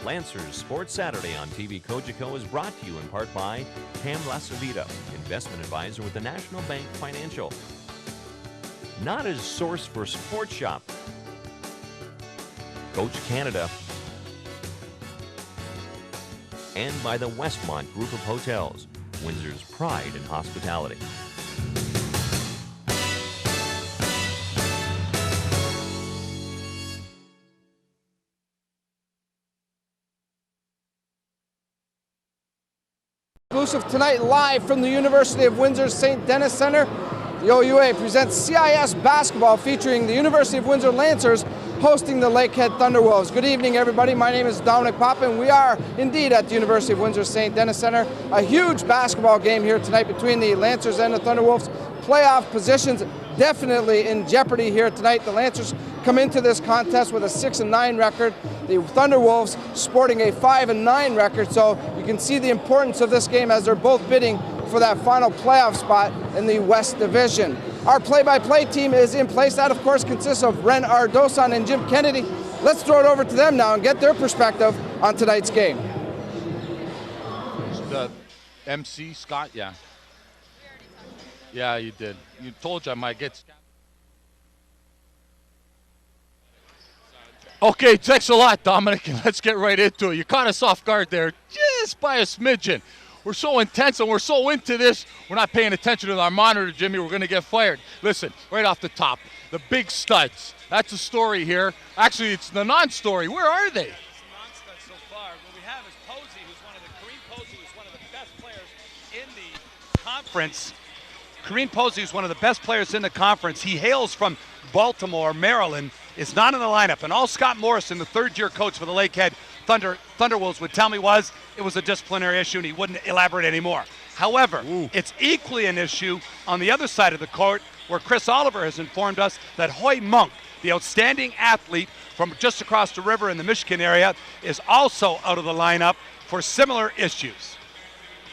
Lancers Sports Saturday on TV Cogeco is brought to you in part by Pam Lasavita, investment advisor with the National Bank Financial. Not as source for Sports Shop. Coach Canada. And by the Westmont Group of Hotels, Windsor's pride in hospitality. Exclusive tonight live from the University of Windsor's St. Denis Center. The OUA presents CIS basketball featuring the University of Windsor Lancers hosting the Lakehead Thunderwolves. Good evening, everybody. My name is Dominic Poppin. We are indeed at the University of Windsor St. Denis Center. A huge basketball game here tonight between the Lancers and the Thunderwolves. Playoff positions definitely in jeopardy here tonight. The Lancers come into this contest with a 6-9 record. The Thunderwolves sporting a 5-9 record. So you can see the importance of this game as they're both bidding for that final playoff spot in the West Division. Our play-by-play team is in place. That, of course, consists of Ren Ardosan and Jim Kennedy. Let's throw it over to them now and get their perspective on tonight's game. The MC, Scott, yeah. Yeah, you did. You told you I might get... Okay, thanks a lot, Dominic, and let's get right into it. You caught us off guard there just by a smidgen. We're so intense and we're so into this, we're not paying attention to our monitor, Jimmy. We're going to get fired. Listen, right off the top, the big studs. That's the story here. Actually, it's the non-story. Where are they? It's non-studs so far. What we have is Posey, Kareem Posey, who's one of the best players in the conference. Kareem Posey is one of the best players in the conference. He hails from Baltimore, Maryland, is not in the lineup. And all Scott Morrison, the third-year coach for the Lakehead Thunderwolves, would tell me it was a disciplinary issue, and he wouldn't elaborate anymore. However, it's equally an issue on the other side of the court, where Chris Oliver has informed us that Hoy Monk, the outstanding athlete from just across the river in the Michigan area, is also out of the lineup for similar issues.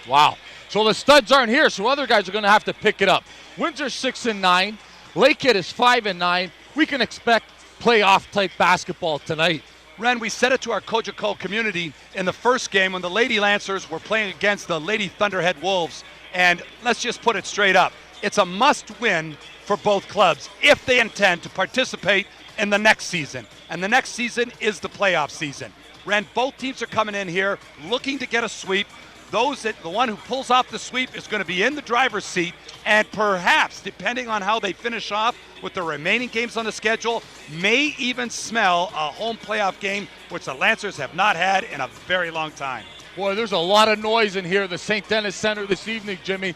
Wow. So the studs aren't here, so other guys are going to have to pick it up. Windsor 6-9. Lakehead is 5-9. We can expect playoff-type basketball tonight. Ren, we said it to our Cogeco community in the first game when the Lady Lancers were playing against the Lady Thunderhead Wolves. And let's just put it straight up. It's a must-win for both clubs if they intend to participate in the next season. And the next season is the playoff season. Ren, both teams are coming in here looking to get a sweep. The one who pulls off the sweep is going to be in the driver's seat, and perhaps, depending on how they finish off with the remaining games on the schedule, may even smell a home playoff game, which the Lancers have not had in a very long time. Boy, there's a lot of noise in here, the St. Denis Center this evening, Jimmy.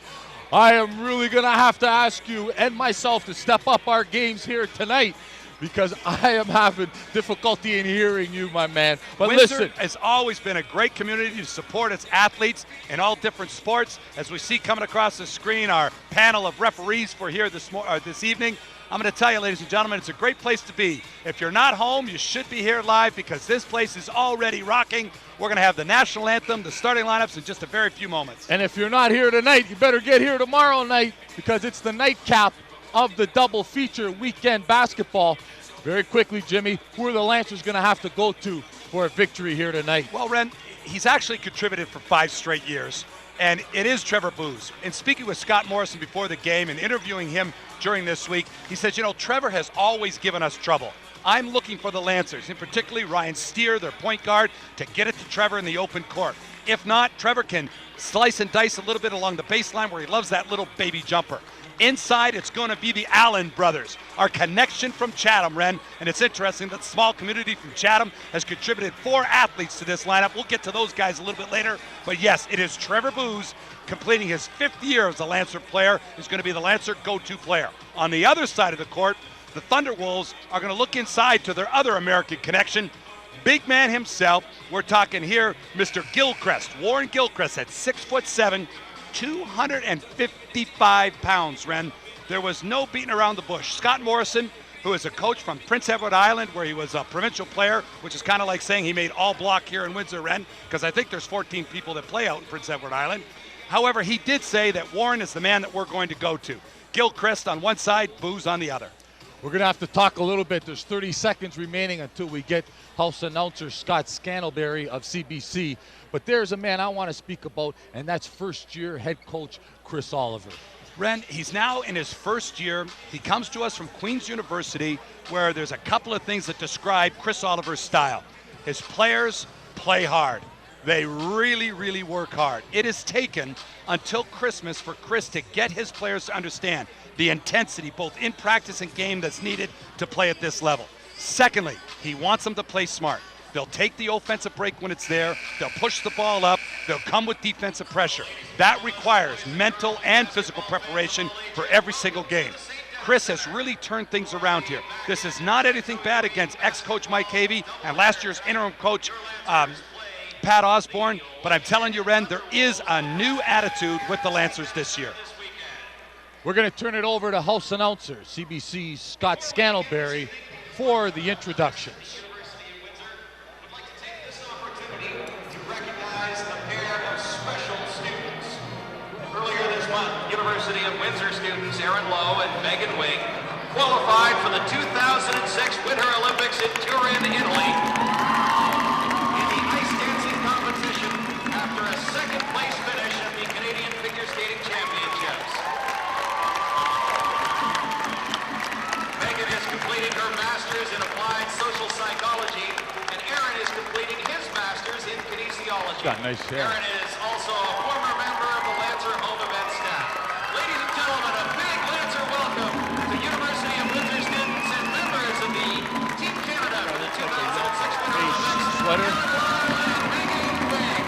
I am really going to have to ask you and myself to step up our games here tonight, because I am having difficulty in hearing you, my man. But Windsor listen, has always been a great community to support its athletes in all different sports. As we see coming across the screen, our panel of referees for here this evening. I'm going to tell you, ladies and gentlemen, it's a great place to be. If you're not home, you should be here live, because this place is already rocking. We're going to have the national anthem, the starting lineups in just a very few moments. And if you're not here tonight, you better get here tomorrow night, because it's the nightcap of the double feature weekend basketball. Very quickly, Jimmy, who are the Lancers going to have to go to for a victory here tonight? Well, Ren, he's actually contributed for 5 straight years, and it is Trevor Booz. And speaking with Scott Morrison before the game and interviewing him during this week, he says, Trevor has always given us trouble. I'm looking for the Lancers, and particularly Ryan Steer, their point guard, to get it to Trevor in the open court. If not, Trevor can slice and dice a little bit along the baseline where he loves that little baby jumper. Inside, it's going to be the Allen brothers, our connection from Chatham, Ren. And it's interesting that the small community from Chatham has contributed 4 athletes to this lineup. We'll get to those guys a little bit later. But yes, it is Trevor Booz, completing his 5th year as a Lancer player, is going to be the Lancer go-to player. On the other side of the court, the Thunderwolves are going to look inside to their other American connection, big man himself. We're talking here, Mr. Gilchrist, Warren Gilchrist, at 6'7", 255 pounds, Ren. There was no beating around the bush. Scott Morrison, who is a coach from Prince Edward Island, where he was a provincial player, which is kind of like saying he made all block here in Windsor, Ren, because I think there's 14 people that play out in Prince Edward Island. However, he did say that Warren is the man that we're going to go to. Gilchrist on one side, Booz on the other. We're going to have to talk a little bit. There's 30 seconds remaining until we get house announcer Scott Scantlebury of CBC. But there's a man I want to speak about, and that's first-year head coach Chris Oliver. Ren, he's now in his first year. He comes to us from Queen's University, where there's a couple of things that describe Chris Oliver's style. His players play hard. They really, really work hard. It has taken until Christmas for Chris to get his players to understand the intensity, both in practice and game, that's needed to play at this level. Secondly, he wants them to play smart. They'll take the offensive break when it's there. They'll push the ball up. They'll come with defensive pressure. That requires mental and physical preparation for every single game. Chris has really turned things around here. This is not anything bad against ex-coach Mike Havey and last year's interim coach Pat Osborne, but I'm telling you, Ren, there is a new attitude with the Lancers this year. We're going to turn it over to house announcer, CBC's Scott Scantlebury, for the introductions. Earlier this month, University of Windsor students Aaron Lowe and Megan Wing qualified for the 2006 Winter Olympics in Turin, Italy. In the ice dancing competition, after a second-place finish at the Canadian Figure Skating Championships. Megan is completing her master's in applied social psychology, and Aaron is completing his master's in kinesiology. Got nice hair. Aaron is also a former member of the Lancer Home Event staff. Ladies and gentlemen, a big Lancer welcome to University of Windsor students and members of the Team Canada for the 2006 Winter Olympics. Sweater. And Megan Wing.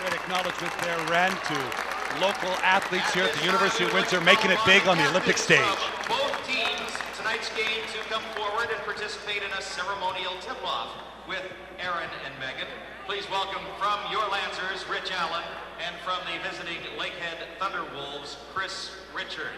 Great acknowledgement there, Ren, to local athletes here at the University of Windsor, making it big on the Olympic stage. Both teams tonight's game to come forward and participate in a ceremonial tip-off with Aaron and Megan. Please welcome from your Lancers, Rich Allen, and from the visiting Lakehead Thunderwolves, Chris Richards.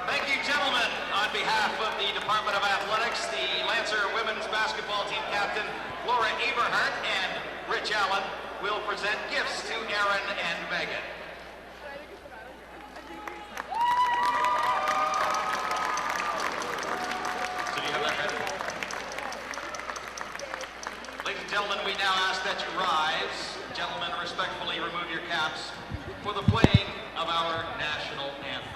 Thank you, gentlemen. On behalf of the Department of Athletics, the Lancer women's basketball team captain, Laura Eberhardt, and Rich Allen will present gifts to Aaron and Megan. So do you have that ready? Ladies and gentlemen, we now ask that you rise. Gentlemen, respectfully remove your caps for the playing of our national anthem.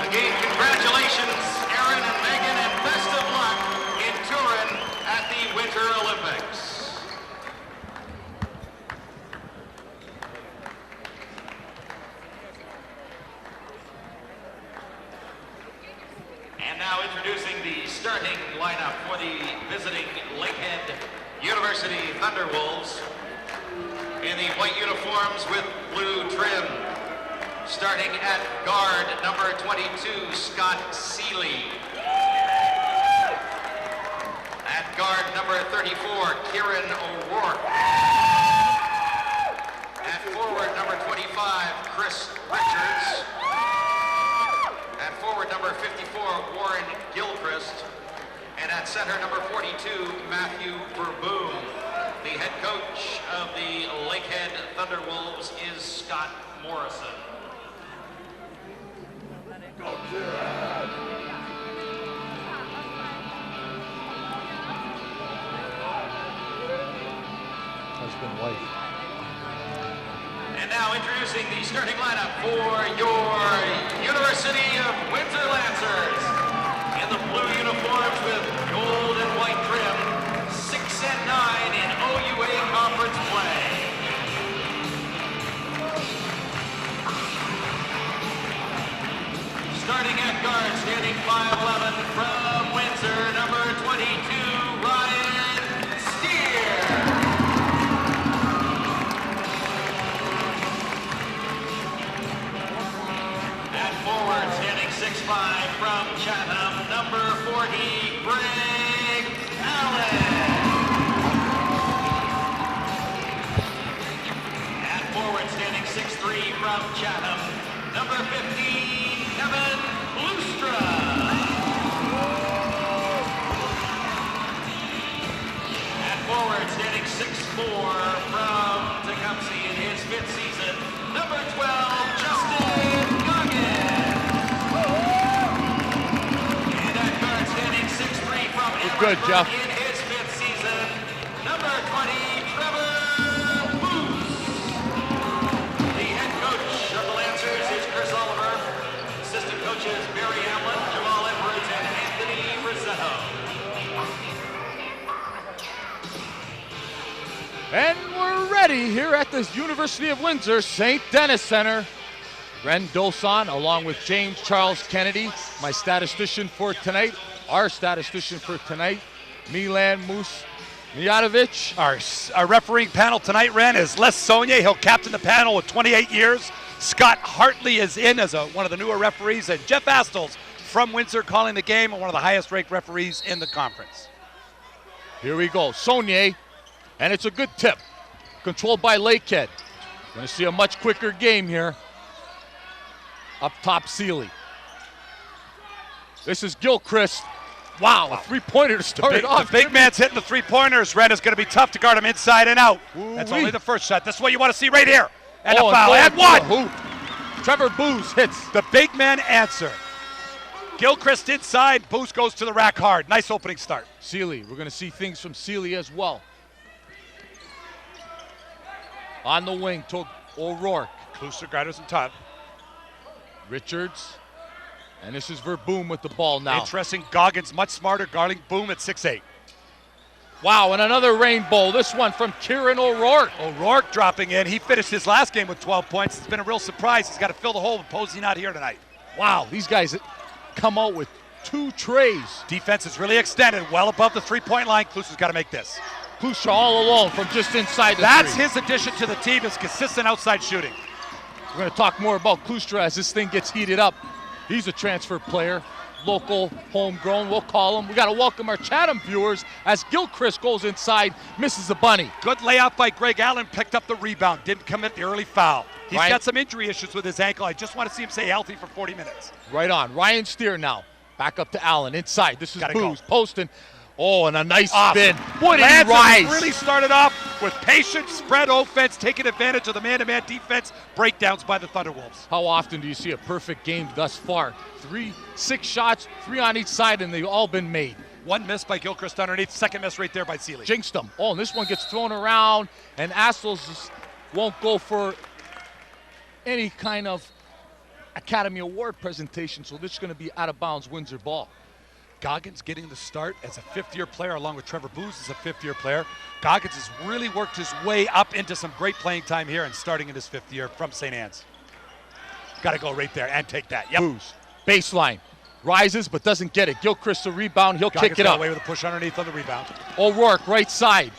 Again, congratulations, Aaron and Megan, and best of luck in Turin at the Winter Olympics. And now introducing the starting lineup for the visiting Lakehead University Thunderwolves in the white uniforms with blue trim. Starting at guard, number 22, Scott Seeley. At guard, number 34, Kieran O'Rourke. At forward, number 25, Chris Richards. At forward, number 54, Warren Gilchrist. And at center, number 42, Thunderwolves is Scott Morrison. Husband, wife. And now introducing the starting lineup for your University of Windsor Lancers. In the blue uniforms with gold and white trim, 6 and 9 in OUA conference play. Starting at guard, standing 5'11" from Windsor, number 22, Ryan Steer. Forward, standing 6'5" from Chatham, number 40, Greg Allen. At forward, standing 6'3" from Chatham, number 15, Kevin Lustra. At forward, standing 6'4" from Tecumseh in his 5th season, number 12, Justin Goggins. Good, Jeff. In his 5th season, number 20, Trevor Booth. The head coach of the Lancers is Chris Oliver. Assistant coaches Barry Hamlin, Jamal Edwards, and Anthony Rossetto. And we're ready here at the University of Windsor St. Denis Center. Ren Dosan, along with James Charles Kennedy, my statistician for tonight. Our statistician for tonight, Milan Mijatovic. Our refereeing panel tonight, Ren, is Les Saunier. He'll captain the panel with 28 years. Scott Hartley is in as one of the newer referees, and Jeff Astles from Windsor calling the game, and one of the highest-ranked referees in the conference. Here we go, Saunier, and it's a good tip. Controlled by Lakehead. Going to see a much quicker game here. Up top, Seeley. This is Gilchrist. Wow, a three-pointer to start it off. The big man's hitting the three-pointers. Red is going to be tough to guard him inside and out. That's only the first shot. This is what you want to see right here. And a foul. And one. Trevor Booz hits. The big man answer. Gilchrist inside. Booz goes to the rack hard. Nice opening start. Seeley. We're going to see things from Seeley as well. On the wing to O'Rourke. Closer guarders in top. Richards. And this is Verboom with the ball now. Interesting. Goggins much smarter guarding Boom at 6'8". Wow, and another rainbow. This one from Kieran O'Rourke. O'Rourke dropping in. He finished his last game with 12 points. It's been a real surprise. He's got to fill the hole with Posey not here tonight. Wow, these guys come out with 2 trays. Defense is really extended, well above the three-point line. Klusa's got to make this. Klusa all alone from just inside the That's three. his addition to the team, is consistent outside shooting. We're going to talk more about Klustra as this thing gets heated up. He's a transfer player, local, homegrown, we'll call him. We got to welcome our Chatham viewers as Gilchrist goes inside, misses the bunny. Good layup by Greg Allen, picked up the rebound, didn't commit the early foul. He's got some injury issues with his ankle. I just want to see him stay healthy for 40 minutes. Right on. Ryan Steer now. Back up to Allen inside. This is Booz posting. Oh, and a nice spin. What did he rise? Really started off with patience, spread offense, taking advantage of the man-to-man defense, breakdowns by the Thunderwolves. How often do you see a perfect game thus far? 6 shots, 3 on each side, and they've all been made. One miss by Gilchrist underneath, second miss right there by Seeley. Jinxed him. Oh, and this one gets thrown around, and Astles won't go for any kind of Academy Award presentation, so this is going to be out of bounds Windsor ball. Goggins getting the start as a 5th-year player, along with Trevor Booz as a 5th-year player. Goggins has really worked his way up into some great playing time here and starting in his 5th year from St. Anne's. Got to go right there and take that. Yep. Booz, baseline, rises but doesn't get it. Gilchrist a rebound, he'll Goggins kick it up. away with a push underneath on the rebound. O'Rourke, right side.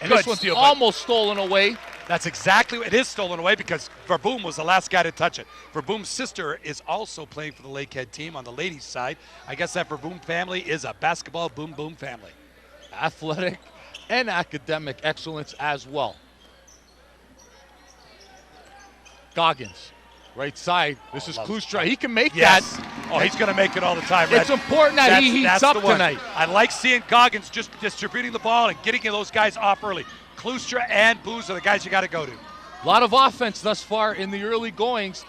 And Good this one's steal, almost stolen away. That's exactly what it is, stolen away, because Verboom was the last guy to touch it. Verboom's sister is also playing for the Lakehead team on the ladies' side. I guess that Verboom family is a basketball boom family. Athletic and academic excellence as well. Goggins, right side. This is Klustra. He can make that. Oh, he's going to make it all the time, Red. It's important that he heats up tonight. I like seeing Goggins just distributing the ball and getting those guys off early. Klustra and Booz are the guys you got to go to. A lot of offense thus far in the early goings.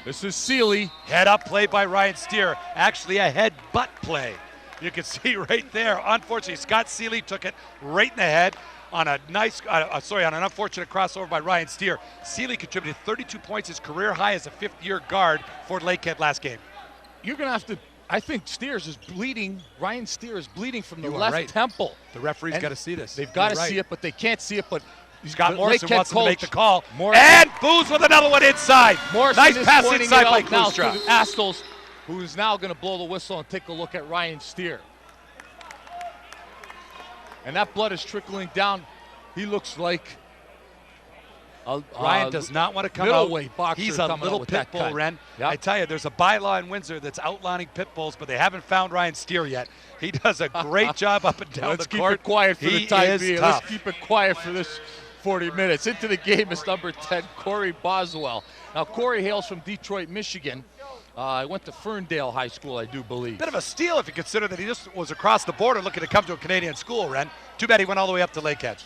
This is Seeley. Head up play by Ryan Steer. Actually a head butt play. You can see right there. Unfortunately, Scott Seeley took it right in the head on a nice, on an unfortunate crossover by Ryan Steer. Seeley contributed 32 points, his career high as a fifth-year guard for Lakehead last game. You're going to have to, I think Steers is bleeding. Ryan Steer is bleeding from the You are left right. temple. The referee's got to see this. They've got to You're see right. it, but they can't see it. But Scott the Morrison Lakehead wants him to make the coach, call. Morrison, And Booz with another one inside. Morrison Nice is pass pointing inside it by out now Klustra. to Astles, who is now going to blow the whistle and take a look at Ryan Steer. And that blood is trickling down. He looks like Ryan does not want to come out. middleweight boxer. He's a coming little out with pit that bull, cut. Ren. Yep. I tell you, there's a bylaw in Windsor that's outlining pit bulls, but they haven't found Ryan Steer yet. He does a great job up and down Let's the keep court. it quiet for the He time is being. tough. Let's keep it quiet for this 40 minutes. Into the game is number 10, Corey Boswell. Now, Corey hails from Detroit, Michigan. I went to Ferndale High School, I do believe. Bit of a steal if you consider that he just was across the border looking to come to a Canadian school, Ren. Too bad he went all the way up to Lakehead.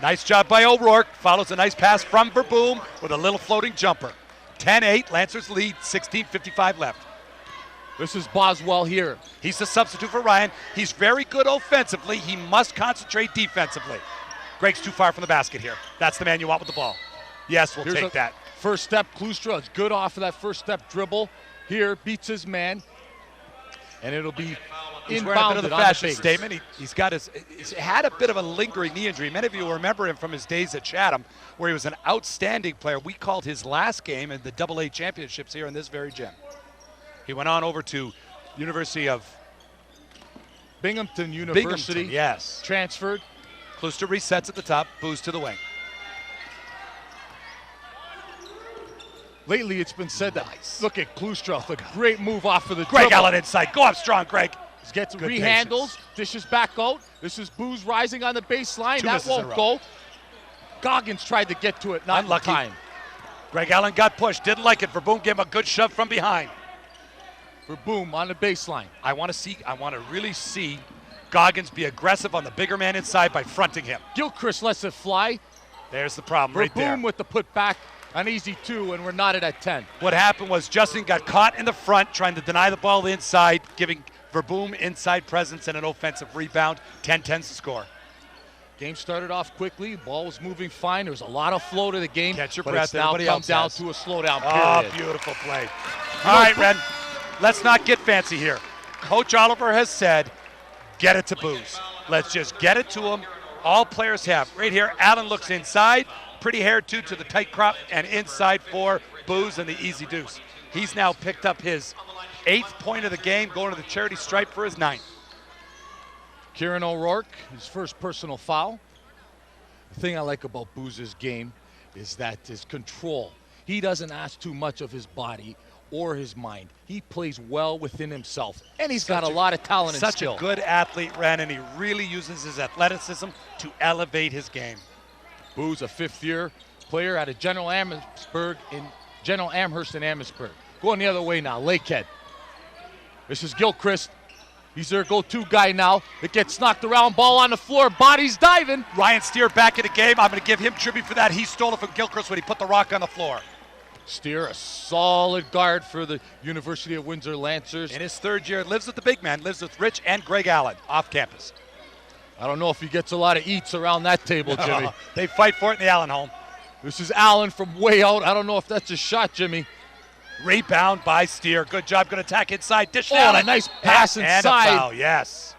Nice job by O'Rourke. Follows a nice pass from Verboom with a little floating jumper. 10-8, Lancers lead, 16:55 left. This is Boswell here. He's the substitute for Ryan. He's very good offensively. He must concentrate defensively. Greg's too far from the basket here. That's the man you want with the ball. Yes, we'll take that. First step, Klustra is good off of that first step dribble. Here, beats his man. And it'll be He's wearing a bit of the inbounded on fashion base. statement. He's had a bit of a lingering knee injury. Many of you will remember him from his days at Chatham, where he was an outstanding player. We called his last game in the AA championships here in this very gym. He went on over to University of Binghamton University. Binghamton, yes. Transferred. Klustra resets at the top, Booz to the wing. Lately, it's been said that, look at Klustra, a great move off of the Greg dribble. Allen inside. Go up strong, Greg. Gets Good rehandles, patience. dishes back out. This is Booz rising on the baseline. Two That misses in a won't row. go. Goggins tried to get to it, not Unlucky. in time. Greg Allen got pushed, didn't like it. Verboom gave him a good shove from behind. For Boom on the baseline. I want to really see Goggins be aggressive on the bigger man inside by fronting him. Gilchrist lets it fly. There's the problem For right there. Boom with the putback. An easy 2, and we're knotted at 10. What happened was Justin got caught in the front trying to deny the ball inside, giving Verboom inside presence and an offensive rebound. 10-10's the score. Game started off quickly. Ball was moving fine. There was a lot of flow to the game. Catch your but breath. It's now Everybody come else down has. to a slowdown Oh, period. beautiful play. All right, Ren, let's not get fancy here. Coach Oliver has said, get it to Booz. Let's just get it to him. All players have. Right here, Allen looks inside. Pretty hair, too, to the tight crop, and inside for Booz and the easy deuce. He's now picked up his 8th point of the game, going to the charity stripe for his 9th. Kieran O'Rourke, his first personal foul. The thing I like about Booz's game is that his control. He doesn't ask too much of his body or his mind. He plays well within himself, and he's got a lot of talent and skill. Such a good athlete, Ren, and he really uses his athleticism to elevate his game. Booz, a 5th-year player out of General Amherst in Amherst. Going the other way now, Lakehead. This is Gilchrist. He's their go-to guy now. It gets knocked around, ball on the floor, bodies diving. Ryan Steer back in the game. I'm going to give him tribute for that. He stole it from Gilchrist when he put the rock on the floor. Steer, a solid guard for the University of Windsor Lancers. In his 3rd year, lives with the big man, lives with Rich and Greg Allen off campus. I don't know if he gets a lot of eats around that table, Jimmy. They fight for it in the Allen home. This is Allen from way out. I don't know if that's a shot, Jimmy. Rebound by Steer. Good job. Going to attack inside. Dish Oh, Allen. a nice pass And inside. a foul, yes.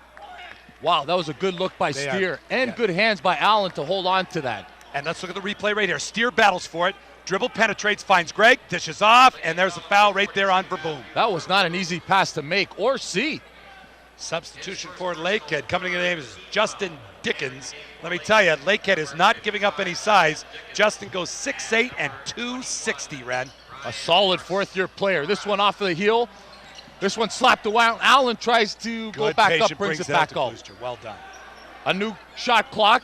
Wow, that was a good look by They Steer. are- And yeah. good hands by Allen to hold on to that. And let's look at the replay right here. Steer battles for it. Dribble penetrates, finds Greg, dishes off, and there's a foul right there on Verboom. That was not an easy pass to make or see. Substitution for Lakehead. Coming to the name is Justin Dickens. Let me tell you, Lakehead is not giving up any size. Justin goes 6'8" and 260, Ren. A solid 4th-year player. This one off of the heel. This one slapped around. Allen tries to go Good back patient, up, brings it out back to out. Klustra. Well done. A new shot clock.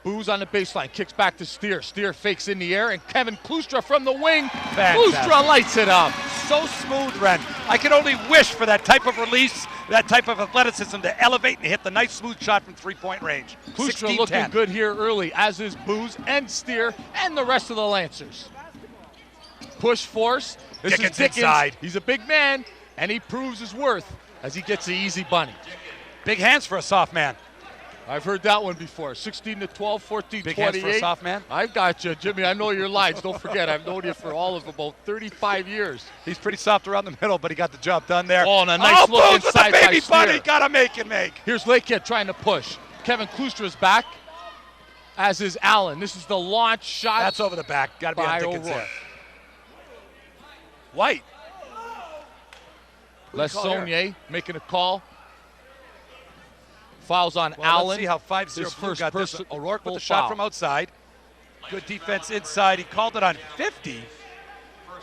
Booz on the baseline, kicks back to Steer. Steer fakes in the air, and Kevin Klustra from the wing. Fantastic. Klustra lights it up. So smooth, Ren. I can only wish for that type of release that type of athleticism to elevate and hit the nice smooth shot from three-point range. Klustra looking good here early, as is Booz and Steer and the rest of the Lancers. Push force. This Dickens is Dickens. inside. He's a big man, and he proves his worth as he gets the easy bunny. Big hands for a soft man. I've heard that one before. 16 to 12, 14 Big 28. hands for a soft man. I've got you, Jimmy. I know your lines. Don't forget, I've known you for all of about 35 years. He's pretty soft around the middle, but he got the job done there. Oh, and a nice look Booz with inside the baby by bunny. Steer. Gotta make it make. Here's Lakehead trying to push. Kevin Klustra's back, as is Allen. This is the launch shot. That's over the back. Gotta be by on Dickens O'Rourke. there. White. Les call here? Saunier making a call. Fouls on Well, Allen. let's see how 5-0 His Blue first got this. personal O'Rourke with the foul. shot from outside. Good defense inside. He called it on 50.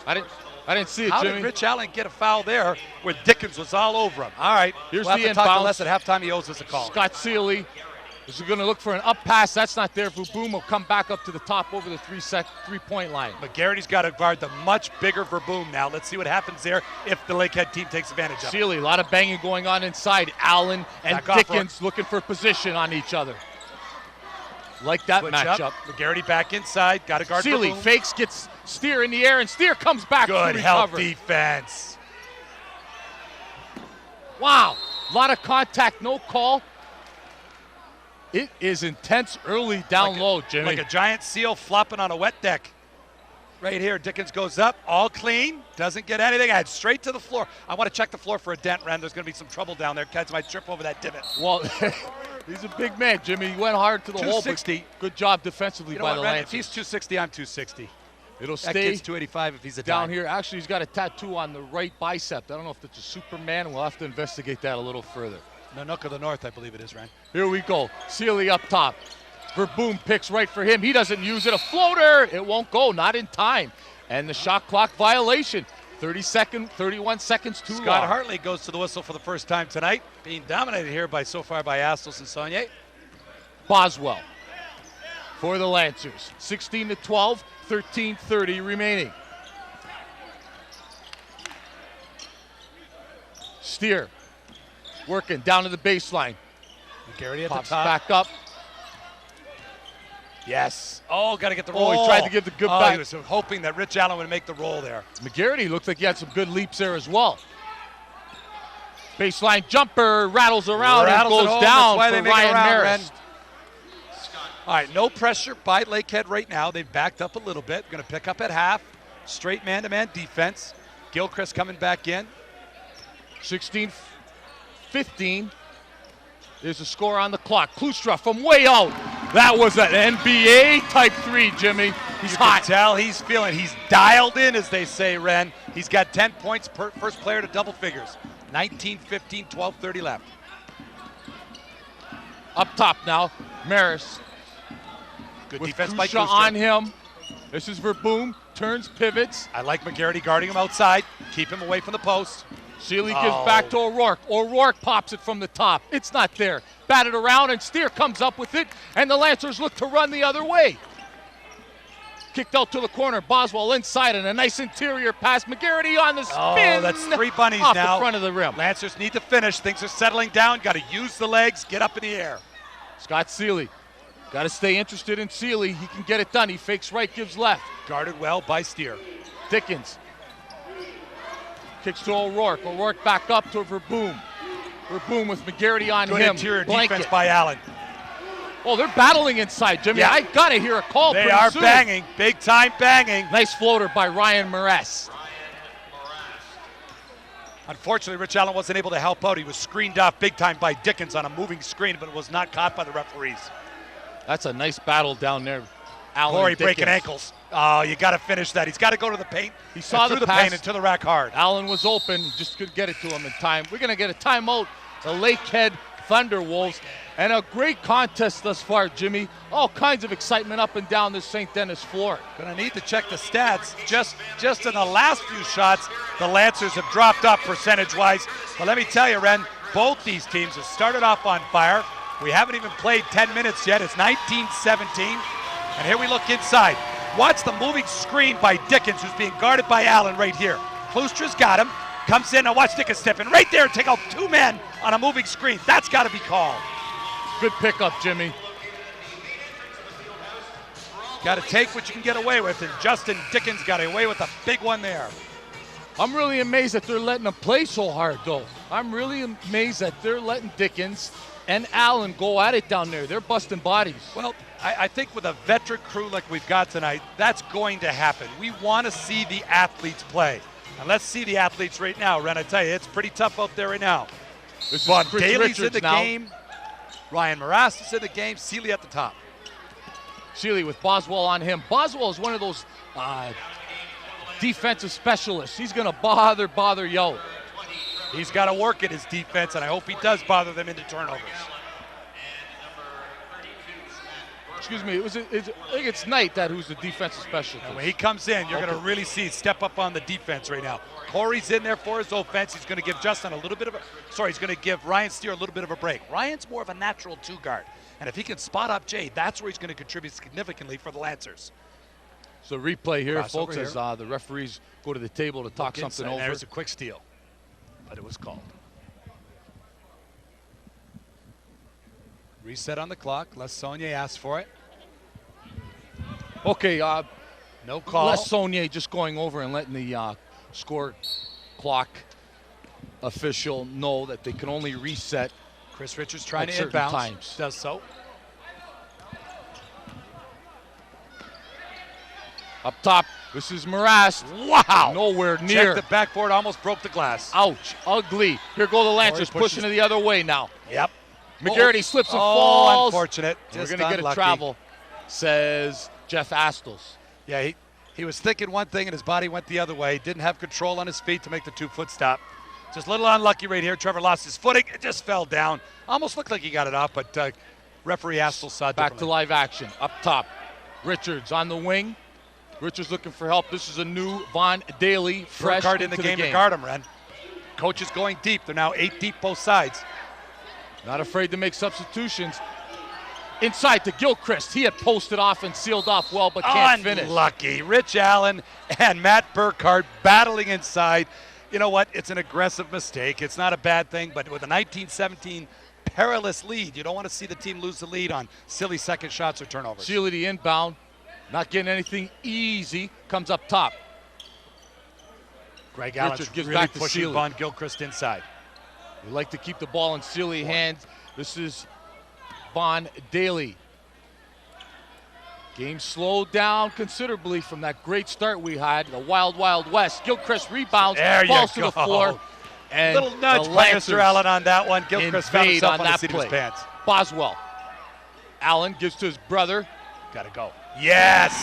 I didn't see it, How Jimmy. did Rich Allen get a foul there where Dickens was all over him? All right. Here's we'll have the to talk to inbounds. Les at halftime. He owes us a call. Scott Seeley is going to look for an up pass. That's not there. Verboom will come back up to the top over the three-point line. McGarry's got to guard the much bigger Verboom now. Let's see what happens there if the Lakehead team takes advantage of it. Seeley, a lot of banging going on inside. Allen and Back off, Dickens looking for position on each other. Like that Switch matchup. up. McGarry back inside. Got to guard Seeley Verboom. fakes, gets Steer in the air, and Steer comes back Good to help recover. defense. Wow, a lot of contact, no call. It is intense early down low, Jimmy. Like a giant seal flopping on a wet deck. Right here, Dickens goes up, all clean, doesn't get anything. I had straight to the floor. I want to check the floor for a dent, Ren. There's going to be some trouble down there. Cats might trip over that divot. Well, he's a big man, Jimmy. He went hard to the hole, but 260. good job defensively You know by what, the Ren? Lancers. If he's 260, I'm 260. It'll That stay kid's 285 if he's a down dime. here. Actually, he's got a tattoo on the right bicep. I don't know if it's a Superman. We'll have to investigate that a little further. Nanook of the North, I believe it is, Ren. Here we go. Seeley up top. Verboom picks right for him. He doesn't use it. A floater. It won't go. Not in time. And the shot clock violation. 31 seconds too long. Scott Hartley goes to the whistle for the first time tonight, being dominated here so far by Astles and Saunier. Boswell for the Lancers. 16 to 12, 13:30 remaining. Steer working down to the baseline. McGarry at Pops the top. back up. Yes. Oh, got to get the Oh, roll. he tried to give the good He back. was hoping that Rich Allen would make the roll there. McGarity looked like he had some good leaps there as well. Baseline jumper rattles around Rattles it and home. goes down That's why they for make it Ryan around, Marist. Ren. All right, no pressure by Lakehead right now. They've backed up a little bit. Going to pick up at half. Straight man-to-man defense. Gilchrist coming back in. 16-15. There's a score on the clock. Klustra from way out. That was an NBA type three, Jimmy. He's You hot. can tell he's feeling. He's dialed in, as they say, Ren. He's got 10 points per first player to double figures. 19-15, 12:30 left. Up top now, Maris Good with defense by Klustra Klustra. on him. This is Verboom, turns, pivots. I like McGarity guarding him outside. Keep him away from the post. Seeley gives back to O'Rourke. O'Rourke pops it from the top. It's not there. Batted around, and Steer comes up with it, and the Lancers look to run the other way. Kicked out to the corner. Boswell inside, and a nice interior pass. McGarity on the spin. Oh, that's three bunnies off now. the front of the rim. Lancers need to finish. Things are settling down. Got to use the legs. Get up in the air. Scott Seeley. Got to stay interested in Seeley. He can get it done. He fakes right, gives left. Guarded well by Steer. Dickens. Kicks to O'Rourke. O'Rourke back up to Verboom. Verboom with McGarity on Good him. interior Blanket. defense by Allen. Oh, they're battling inside, Jimmy. Yeah. I got to hear a call They pretty are soon. banging. Big time banging. Nice floater by Ryan Marist. Unfortunately, Rich Allen wasn't able to help out. He was screened off big time by Dickens on a moving screen, but it was not caught by the referees. That's a nice battle down there. Allen Corey and Dickens. breaking ankles. Oh, you got to finish that. He's got to go to the paint. He saw through the the pass. paint into the rack hard. Allen was open, just couldn't get it to him in time. We're going to get a timeout. The Lakehead Thunderwolves. And a great contest thus far, Jimmy. All kinds of excitement up and down this St. Denis floor. Gonna need to check the stats. Just in the last few shots, the Lancers have dropped up percentage-wise. But let me tell you, Ren, both these teams have started off on fire. We haven't even played 10 minutes yet. It's 19-17. And here we look inside. Watch the moving screen by Dickens, who's being guarded by Allen right here. Klustra's got him. Comes in, and watch Dickens step in right there and take out 2 men on a moving screen. That's got to be called. Good pickup, Jimmy. Got to take what you can get away with, and Justin Dickens got away with a big one there. I'm really amazed that they're letting him play so hard, though. I'm really amazed that they're letting Dickens and Allen go at it down there. They're busting bodies. Well, I think with a veteran crew like we've got tonight, that's going to happen. We want to see the athletes play. And let's see the athletes right now, Ren. I tell you, it's pretty tough out there right now. This Von is Chris Daly's Richards in the now. game. Ryan Morast is in the game. Seeley at the top. Seeley with Boswell on him. Boswell is one of those defensive specialists. He's going to bother you. He's got to work at his defense, and I hope he does bother them into turnovers. Excuse me, I think it's Knight who's the defensive specialist. And when he comes in, you're going to really see step up on the defense right now. Corey's in there for his offense. He's going to give Justin a little bit of he's going to give Ryan Steer a little bit of a break. Ryan's more of a natural 2 guard. And if he can spot up Jay, that's where he's going to contribute significantly for the Lancers. So replay here, Cross folks, over as here. the referees go to the table to talk something over. There's a quick steal, but it was called. Reset on the clock. Les Saunier asked for it. Okay, No call. Les Saunier just going over and letting the score clock official know that they can only reset. Chris Richards trying at to certain inbound. times. Does so. Up top, this is Morast. Wow. Nowhere near. Check the backboard, almost broke the glass. Ouch, ugly. Here go the Lancers Corey pushes pushing it the other way now. Yep. McGarity slips and falls. Unfortunate. We're Just going to get a unlucky. travel, says Jeff Astles. Yeah, he was thinking one thing and his body went the other way. Didn't have control on his feet to make the 2-foot stop. Just a little unlucky right here. Trevor lost his footing. It just fell down. Almost looked like he got it off, but referee Astles saw it Back to differently. live action. Up top, Richards on the wing. Richards looking for help. This is a new Von Daly, fresh Burkhardt in into the game to guard him, Ren. Coach is going deep. They're now 8 deep both sides. Not afraid to make substitutions. Inside to Gilchrist. He had posted off and sealed off well, but can't finish. Unlucky. Rich Allen and Matt Burkhardt battling inside. You know what? It's an aggressive mistake. It's not a bad thing, but with a 19-17 perilous lead, you don't want to see the team lose the lead on silly second shots or turnovers. Seeley the inbound. Not getting anything easy. Comes up top. Greg Allen's Richard gives really back to pushing Seeley. Von Gilchrist inside. We like to keep the ball in Seeley's hands. This is Von Daly. Game slowed down considerably from that great start we had. The Wild West. Gilchrist rebounds, There you falls to go. the floor. And Little nudge the by Lancers Mr. Allen on that one. Gilchrist found invade himself on on the that seat of his play. pants. Boswell. Allen gives to his brother. Got to go. Yes!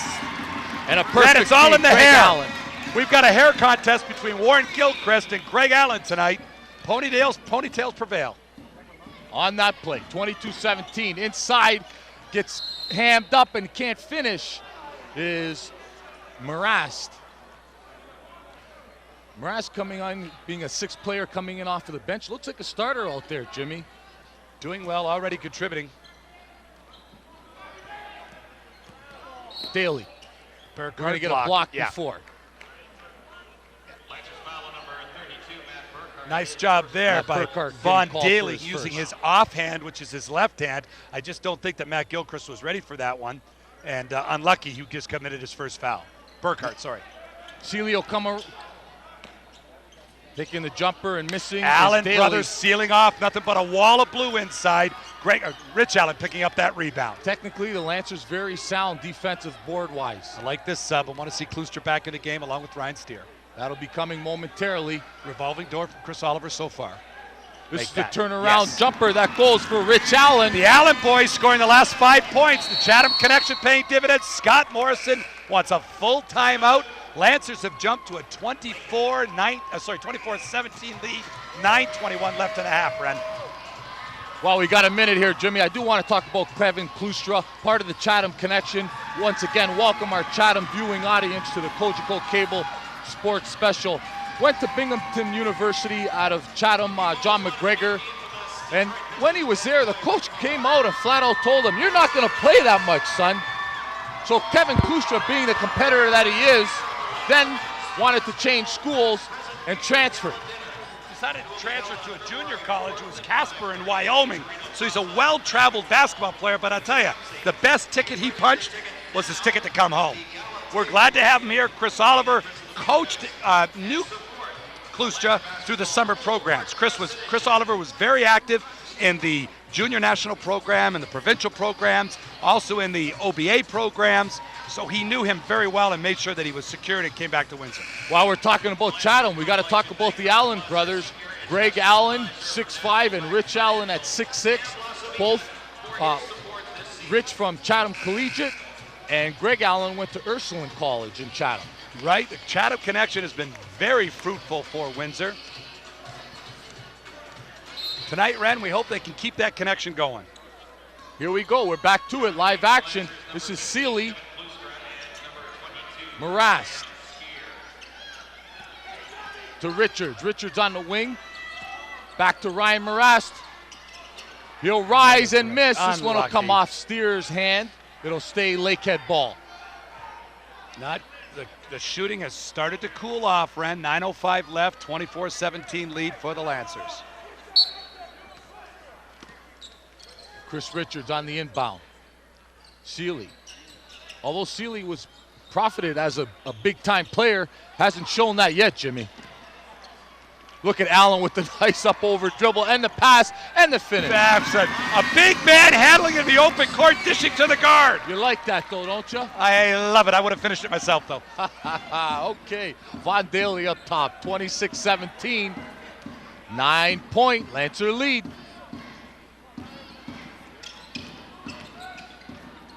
And a perfect And it's all feed, in the Greg hair. Allen. We've got a hair contest between Warren Gilchrist and Greg Allen tonight. Ponytails prevail. On that play, 22-17. Inside, gets hammed up and can't finish is Morast. Morast coming on, being a 6th player coming in off of the bench. Looks like a starter out there, Jimmy. Doing well, already contributing. Daly. Burkhardt We're going to get a block before. Nice job there Matt by Burkhardt Von getting called Daly for his using first. his offhand, which is his left hand. I just don't think that Matt Gilchrist was ready for that one. And unlucky, he just committed his first foul. Burkhardt, sorry. Seeley will come taking the jumper and missing. Allen is Daly. brothers sealing off, nothing but a wall of blue inside. Rich Allen picking up that rebound. Technically, the Lancers very sound defensive board-wise. I like this sub. I want to see Klooster back in the game along with Ryan Steer. That'll be coming momentarily. Revolving door from Chris Oliver so far. This Make is that. the turnaround Yes. jumper that goes for Rich Allen. The Allen boys scoring the last 5 points. The Chatham connection paying dividends. Scott Morrison wants a full timeout. Lancers have jumped to a 24-17 lead. 9:21 left in the half, Ren. Well, we got a minute here, Jimmy. I do want to talk about Kevin Klustra, part of the Chatham connection. Once again, welcome our Chatham viewing audience to the Cogeco Cable Sports Special. Went to Binghamton University out of Chatham, John McGregor. And when he was there, the coach came out and flat out told him, "You're not going to play that much, son." So Kevin Klustra, being the competitor that he is, then wanted to change schools and transferred. Decided to transfer to a junior college. It was Casper in Wyoming. So he's a well-traveled basketball player, but I'll tell you, the best ticket he punched was his ticket to come home. We're glad to have him here. Chris Oliver coached New Clustra through the summer programs. Chris Oliver was very active in the junior national program and the provincial programs, also in the OBA programs. So he knew him very well and made sure that he was secured and came back to Windsor. While we're talking about Chatham, we got to talk about the Allen brothers. Greg Allen, 6'5", and Rich Allen at 6'6". Both Rich from Chatham Collegiate, and Greg Allen went to Ursuline College in Chatham. Right, the Chatham connection has been very fruitful for Windsor. Tonight, Ren, we hope they can keep that connection going. Here we go, we're back to it, live action. This is Seeley. Marast to Richards. Richards on the wing. Back to Ryan Marast. He'll rise and miss. This one will come off Steer's hand. It'll stay Lakehead ball. The shooting has started to cool off, Ren. 9:05 left, 24-17 lead for the Lancers. Chris Richards on the inbound. Seeley. Although Seeley was profited as a big-time player, hasn't shown that yet, Jimmy. Look at Allen with the nice up-over dribble and the pass and the finish. That's a big man handling in the open court, dishing to the guard. You like that, though, don't you? I love it. I would have finished it myself, though. Okay. Von Daly up top, 26-17. 9-point Lancer lead.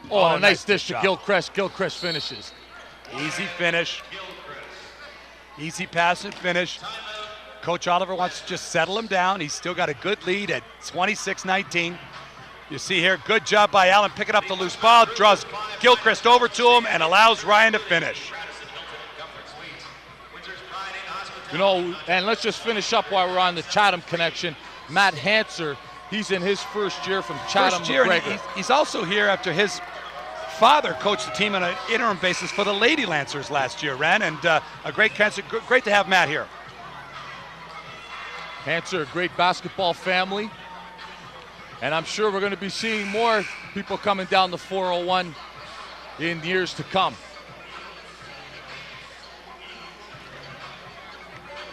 Oh, a nice dish to Gilchrist. Gilchrist finishes. Easy finish. Easy pass and finish. Coach Oliver wants to just settle him down. He's still got a good lead at 26-19. You see here, good job by Allen picking up the loose ball, draws Gilchrist over to him, and allows Ryan to finish. You know, and let's just finish up while we're on the Chatham connection. Matt Hanser, he's in his first year from Chatham. First year, and he's also here after his father coached the team on an interim basis for the Lady Lancers last year, Ren, and a great to have Matt here. Hanser, a great basketball family. And I'm sure we're going to be seeing more people coming down the 401 in years to come.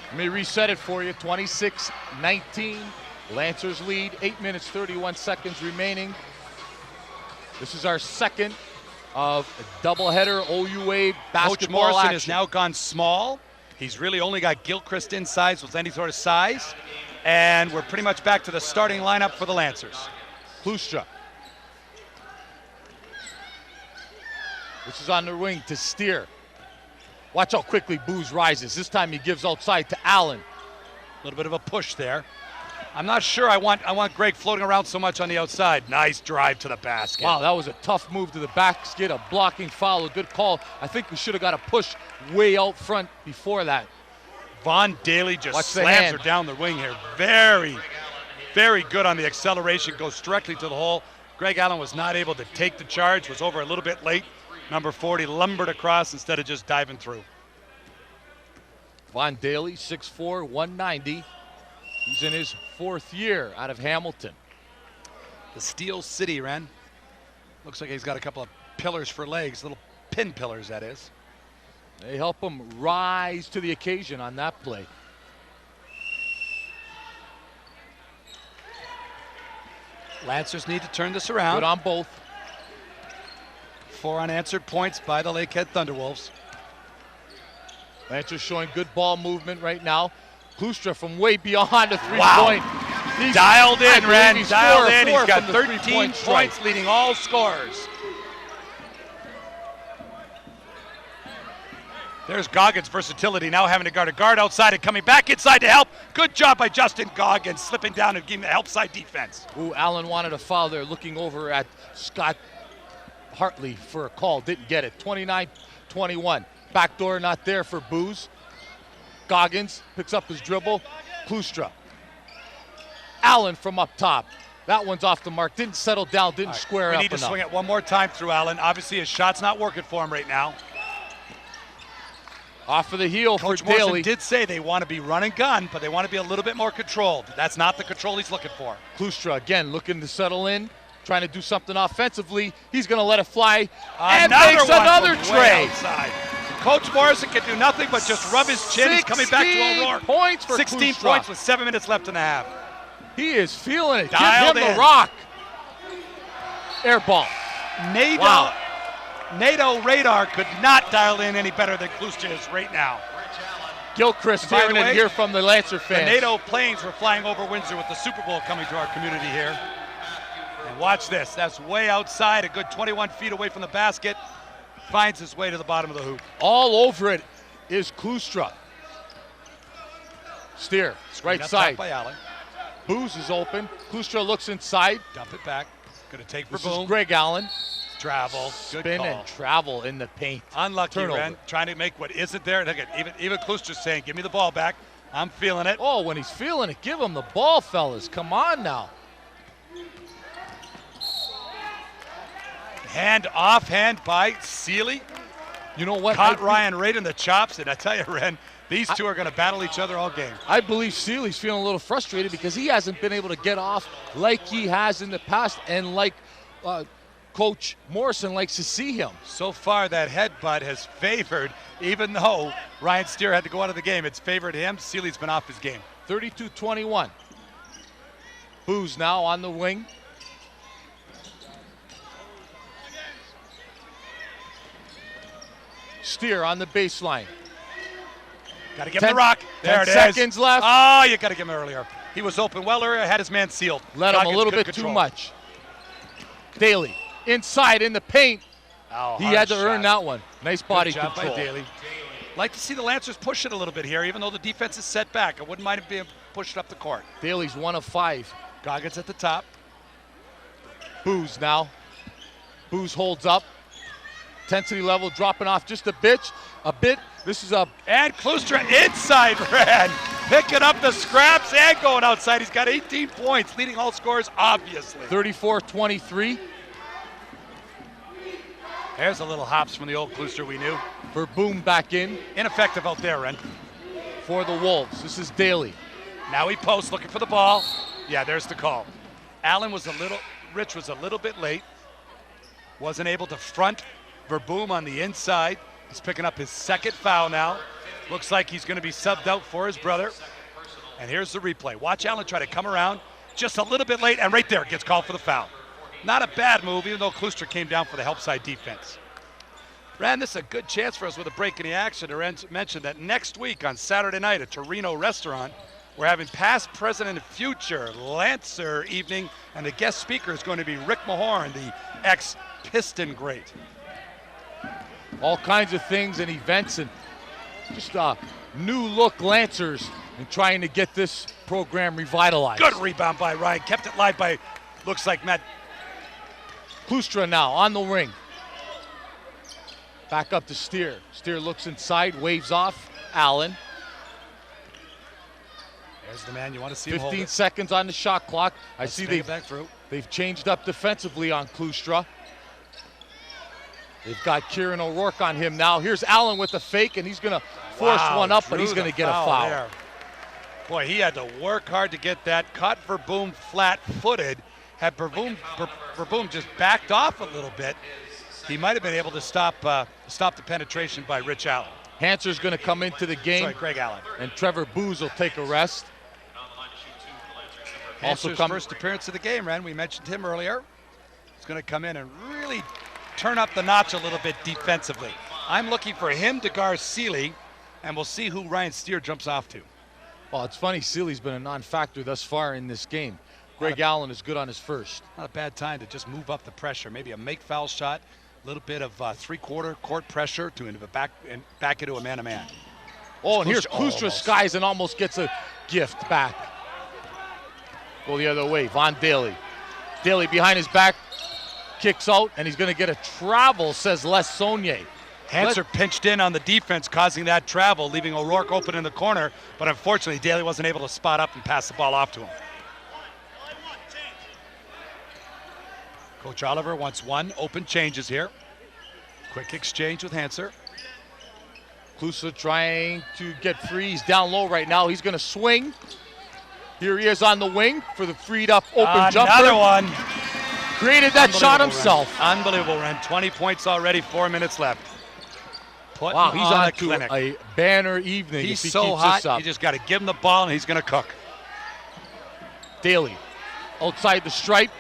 Let me reset it for you. 26-19. Lancers lead. 8 minutes, 31 seconds remaining. This is our second of a doubleheader OUA basketball Coach Morrison action. has now gone small. He's really only got Gilchrist inside with any sort of size. And we're pretty much back to the starting lineup for the Lancers. Clustra. This is on the wing to Steer. Watch how quickly Booz rises. This time he gives outside to Allen. A little bit of a push there. I'm not sure I want Greg floating around so much on the outside. Nice drive to the basket. Wow, that was a tough move to the basket, a blocking foul, a good call. I think we should have got a push way out front before that. Von Daly just slams her down the wing here. Very, very good on the acceleration, goes directly to the hole. Greg Allen was not able to take the charge, was over a little bit late. Number 40 lumbered across instead of just diving through. Von Daly, 6'4", 190. He's in his fourth year out of Hamilton. The Steel City, Ren. Looks like he's got a couple of pillars for legs, little pin pillars, that is. They help him rise to the occasion on that play. Lancers need to turn this around. Good on both. 4 unanswered points by the Lakehead Thunderwolves. Lancers showing good ball movement right now. Clustra from way beyond the three-point. Wow. Dialed in, Ren. Dialed in. He's got 13 points, leading all scorers. There's Goggins' versatility, now having to guard a guard outside and coming back inside to help. Good job by Justin Goggins, slipping down and giving the help side defense. Ooh, Allen wanted a foul there, looking over at Scott Hartley for a call. Didn't get it. 29-21. Backdoor not there for Booz. Goggins picks up his dribble. Clustra. Allen from up top. That one's off the mark. Didn't settle down, didn't square up enough. We need to swing it one more time through Allen. Obviously, his shot's not working for him right now. Off of the heel Coach for Daly. Morrison did say they want to be run and gun, but they want to be a little bit more controlled. That's not the control he's looking for. Klustra again looking to settle in, trying to do something offensively. He's going to let it fly and makes another trade. Coach Morrison can do nothing but just rub his chin. He's coming back to O'Rourke. Points for 16 Klustra. points with 7 minutes left in the half. He is feeling it. Dialed Give him in. the rock. Air ball. NATO radar could not dial in any better than Klustra is right now. Gilchrist By the hearing it way, here from the Lancer The fans. NATO planes were flying over Windsor with the Super Bowl coming to our community here. And watch this. That's way outside, a good 21 feet away from the basket. Finds his way to the bottom of the hoop. All over it is Klustra. Steer, right Up top side. by Allen. Booz is open. Klustra looks inside. Dump it back. Going to take for This boom. is Greg Allen. Travel. Good Spin call. and travel in the paint. Unlucky, Turnover. Ren. Trying to make what isn't there. Look at even Klustra's saying, give me the ball back. I'm feeling it. Oh, when he's feeling it, give him the ball, fellas. Come on now. Hand offhand by Sealy. You know what? Caught Ryan right in the chops, and I tell you, Ren, these two are going to battle each other all game. I believe Sealy's feeling a little frustrated because he hasn't been able to get off like he has in the past and like Coach Morrison likes to see him. So far, that headbutt has favored, even though Ryan Steer had to go out of the game, it's favored him. Sealy's been off his game. 32-21. Booz now on the wing. Steer on the baseline. Got to give him the rock. There 10 it is. seconds left. Oh, you got to give him earlier. He was open well earlier, had his man sealed. Let him a Goggins, little good bit control. too much. Daly inside in the paint. Oh, He hard had to shot. earn that one. Nice body Good job control. by Daly. Like to see the Lancers push it a little bit here, even though the defense is set back. I wouldn't mind it being pushed up the court. Daly's 1 of 5. Goggins at the top. Booz now. Booz holds up. Intensity level dropping off just a bit. This is a And Klustra inside, Red. Picking up the scraps and going outside. He's got 18 points, leading all scorers, obviously. 34-23 There's a little hops from the old Klustra we knew. for Boom back in Ineffective out there, Ren. for the Wolves. This is Daly. Now he posts, looking for the ball. Yeah, there's the call. Rich was a little bit late. Wasn't able to front Verboom on the inside. He's picking up his second foul now. Looks like he's going to be subbed out for his brother. And here's the replay. Watch Allen try to come around just a little bit late, and right there gets called for the foul. Not a bad move, even though Klustra came down for the help side defense. Ran, this is a good chance for us with a break in the action. Ren mentioned that next week on Saturday night at Torino Restaurant, we're having past, present, and future Lancer evening, and the guest speaker is going to be Rick Mahorn, the ex-Piston great. All kinds of things and events and just new look Lancers and trying to get this program revitalized. Good rebound by Ryan. Kept it live by, looks like Matt. Klustra now on the ring. Back up to Steer. Steer looks inside, waves off. Allen. There's the man you want to see him hold 15 it. seconds on the shot clock. I Let's see take it back through. they've changed up defensively on Klustra. They've got Kieran O'Rourke on him now. Here's Allen with the fake, and he's going to force one up, but he's going to get a foul. There. Boy, he had to work hard to get that. Caught Verboom flat-footed. Had Verboom just backed off a little bit, he might have been able to stop the penetration by Rich Allen. Hanser's going to come into the game. Sorry, Greg Allen. And Trevor Booz will take a rest. Hanser's first appearance of the game, Ren. We mentioned him earlier. He's going to come in and really turn up the notch a little bit defensively. I'm looking for him to guard Sealy, and we'll see who Ryan Steer jumps off to. Well, it's funny, Sealy's been a non-factor thus far in this game. Greg Allen is good on his first. Not a bad time to just move up the pressure. Maybe a make foul shot, a little bit of three-quarter court pressure to back into a man-to-man. Oh, and here's Klustra skies and almost gets a gift back. Go the other way, Von Daly. Daly behind his back, kicks out, and he's going to get a travel, says Les Saunier. Hanser pinched in on the defense, causing that travel, leaving O'Rourke open in the corner, but unfortunately, Daly wasn't able to spot up and pass the ball off to him. Coach Oliver wants one. Open changes here. Quick exchange with Hanser. Klusa trying to get free. He's down low right now. He's going to swing. Here he is on the wing for the freed up open jumper. Another one. Created that shot himself. Ren. Unbelievable, Ren. 20 points already, 4 minutes left. Wow, he's on to a banner evening. He's if he so keeps hot, this up. you just got to give him the ball and he's going to cook. Daly outside the stripe.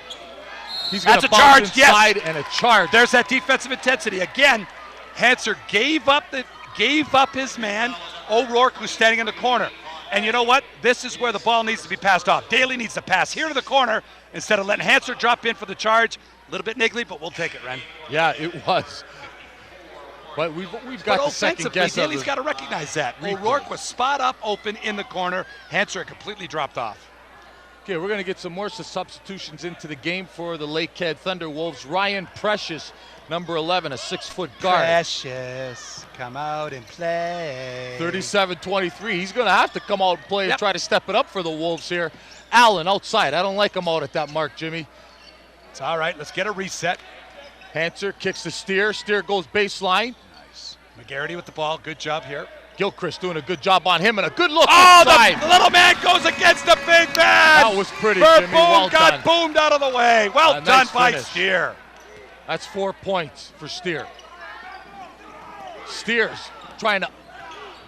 He's going to That's a charge, inside yes. and a charge. There's that defensive intensity. Again, Hanser gave up his man, O'Rourke, who's standing in the corner. And you know what? This is where the ball needs to be passed off. Daly needs to pass here to the corner instead of letting Hanser drop in for the charge. A little bit niggly, but we'll take it, Ren. Yeah, it was. But we've got the second guess. Daly's got to recognize that. O'Rourke was spot up open in the corner. Hanser completely dropped off. Okay, we're going to get some more substitutions into the game for the Lakehead Thunderwolves. Ryan Precious, number 11, a 6-foot guard. Precious, come out and play. 37-23. He's going to have to come out and play and try to step it up for the Wolves here. Allen outside. I don't like him out at that mark, Jimmy. It's all right. Let's get a reset. Hanser kicks the Steer. Steer goes baseline. Nice. McGarity with the ball. Good job here. Gilchrist doing a good job on him and a good look inside. The little man goes against the big man. That was pretty, Jimmy. Well got boomed out of the way. Well done by Steer. That's 4 points for Steer. Steer's trying to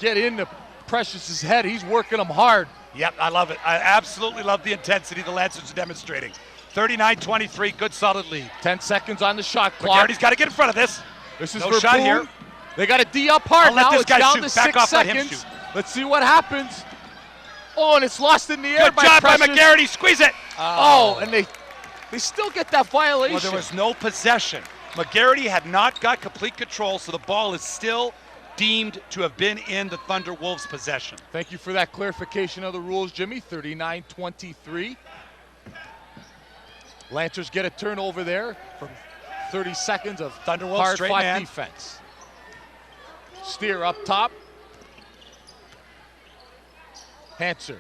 get into Precious's head. He's working him hard. Yep, I love it. I absolutely love the intensity the Lancers are demonstrating. 39-23, good solid lead. 10 seconds on the shot clock. McGarity's got to get in front of this. This is no shot Boone. here. They got a D up hard now. This it's guy down shoot. to Back 6 off, seconds. let him shoot. Let's see what happens. Oh, and it's lost in the air Good by job Precious. by McGarity. Squeeze it. Oh, and they still get that violation. Well, there was no possession. McGarity had not got complete control, so the ball is still deemed to have been in the Thunder Wolves' possession. Thank you for that clarification of the rules, Jimmy. 39-23. Lancers get a turnover there from 30 seconds of Thunderwolves hard-fought defense. Steer up top. Hanser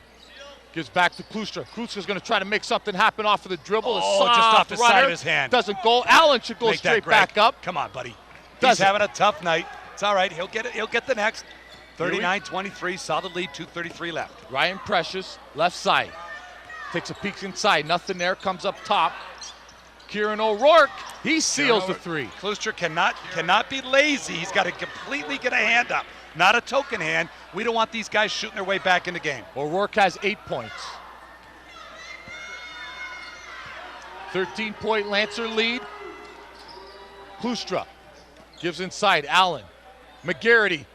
gives back to Kluster. Kluster's going to try to make something happen off of the dribble. Oh, just off the side of his hand. Doesn't go. Allen should go straight back up. Come on, buddy. He's having a tough night. It's all right. He'll get it. He'll get the next. 39-23, solid lead, 2:33 left. Ryan Precious, left side. Takes a peek inside. Nothing there. Comes up top. Kieran O'Rourke, he seals the three. Kluster cannot be lazy. He's got to completely get a hand up, not a token hand. We don't want these guys shooting their way back in the game. O'Rourke has 8 points. 13-point Lancer lead. Klustra gives inside. Allen. McGarity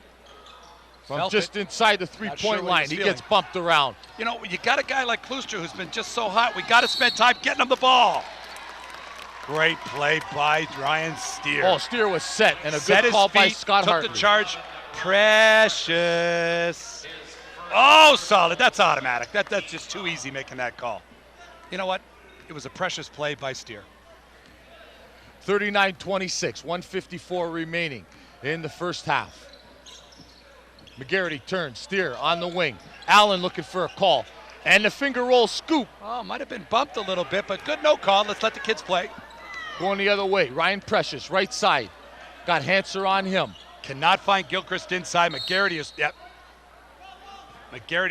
from just inside the three-point line. He gets bumped around. You know, you got a guy like Kluster who's been just so hot. We got to spend time getting him the ball. Great play by Ryan Steer. Oh, Steer was set, and a good call by Scott Hartley. Took the charge. Precious. Oh, solid. That's automatic. That's just too easy making that call. You know what? It was a Precious play by Steer. 39-26, 1:54 remaining in the first half. McGarity turns, Steer on the wing. Allen looking for a call. And the finger roll scoop. Oh, might have been bumped a little bit, but good no call. Let's let the kids play. Going the other way. Ryan Precious, right side. Got Hanser on him. Cannot find Gilchrist inside. McGarity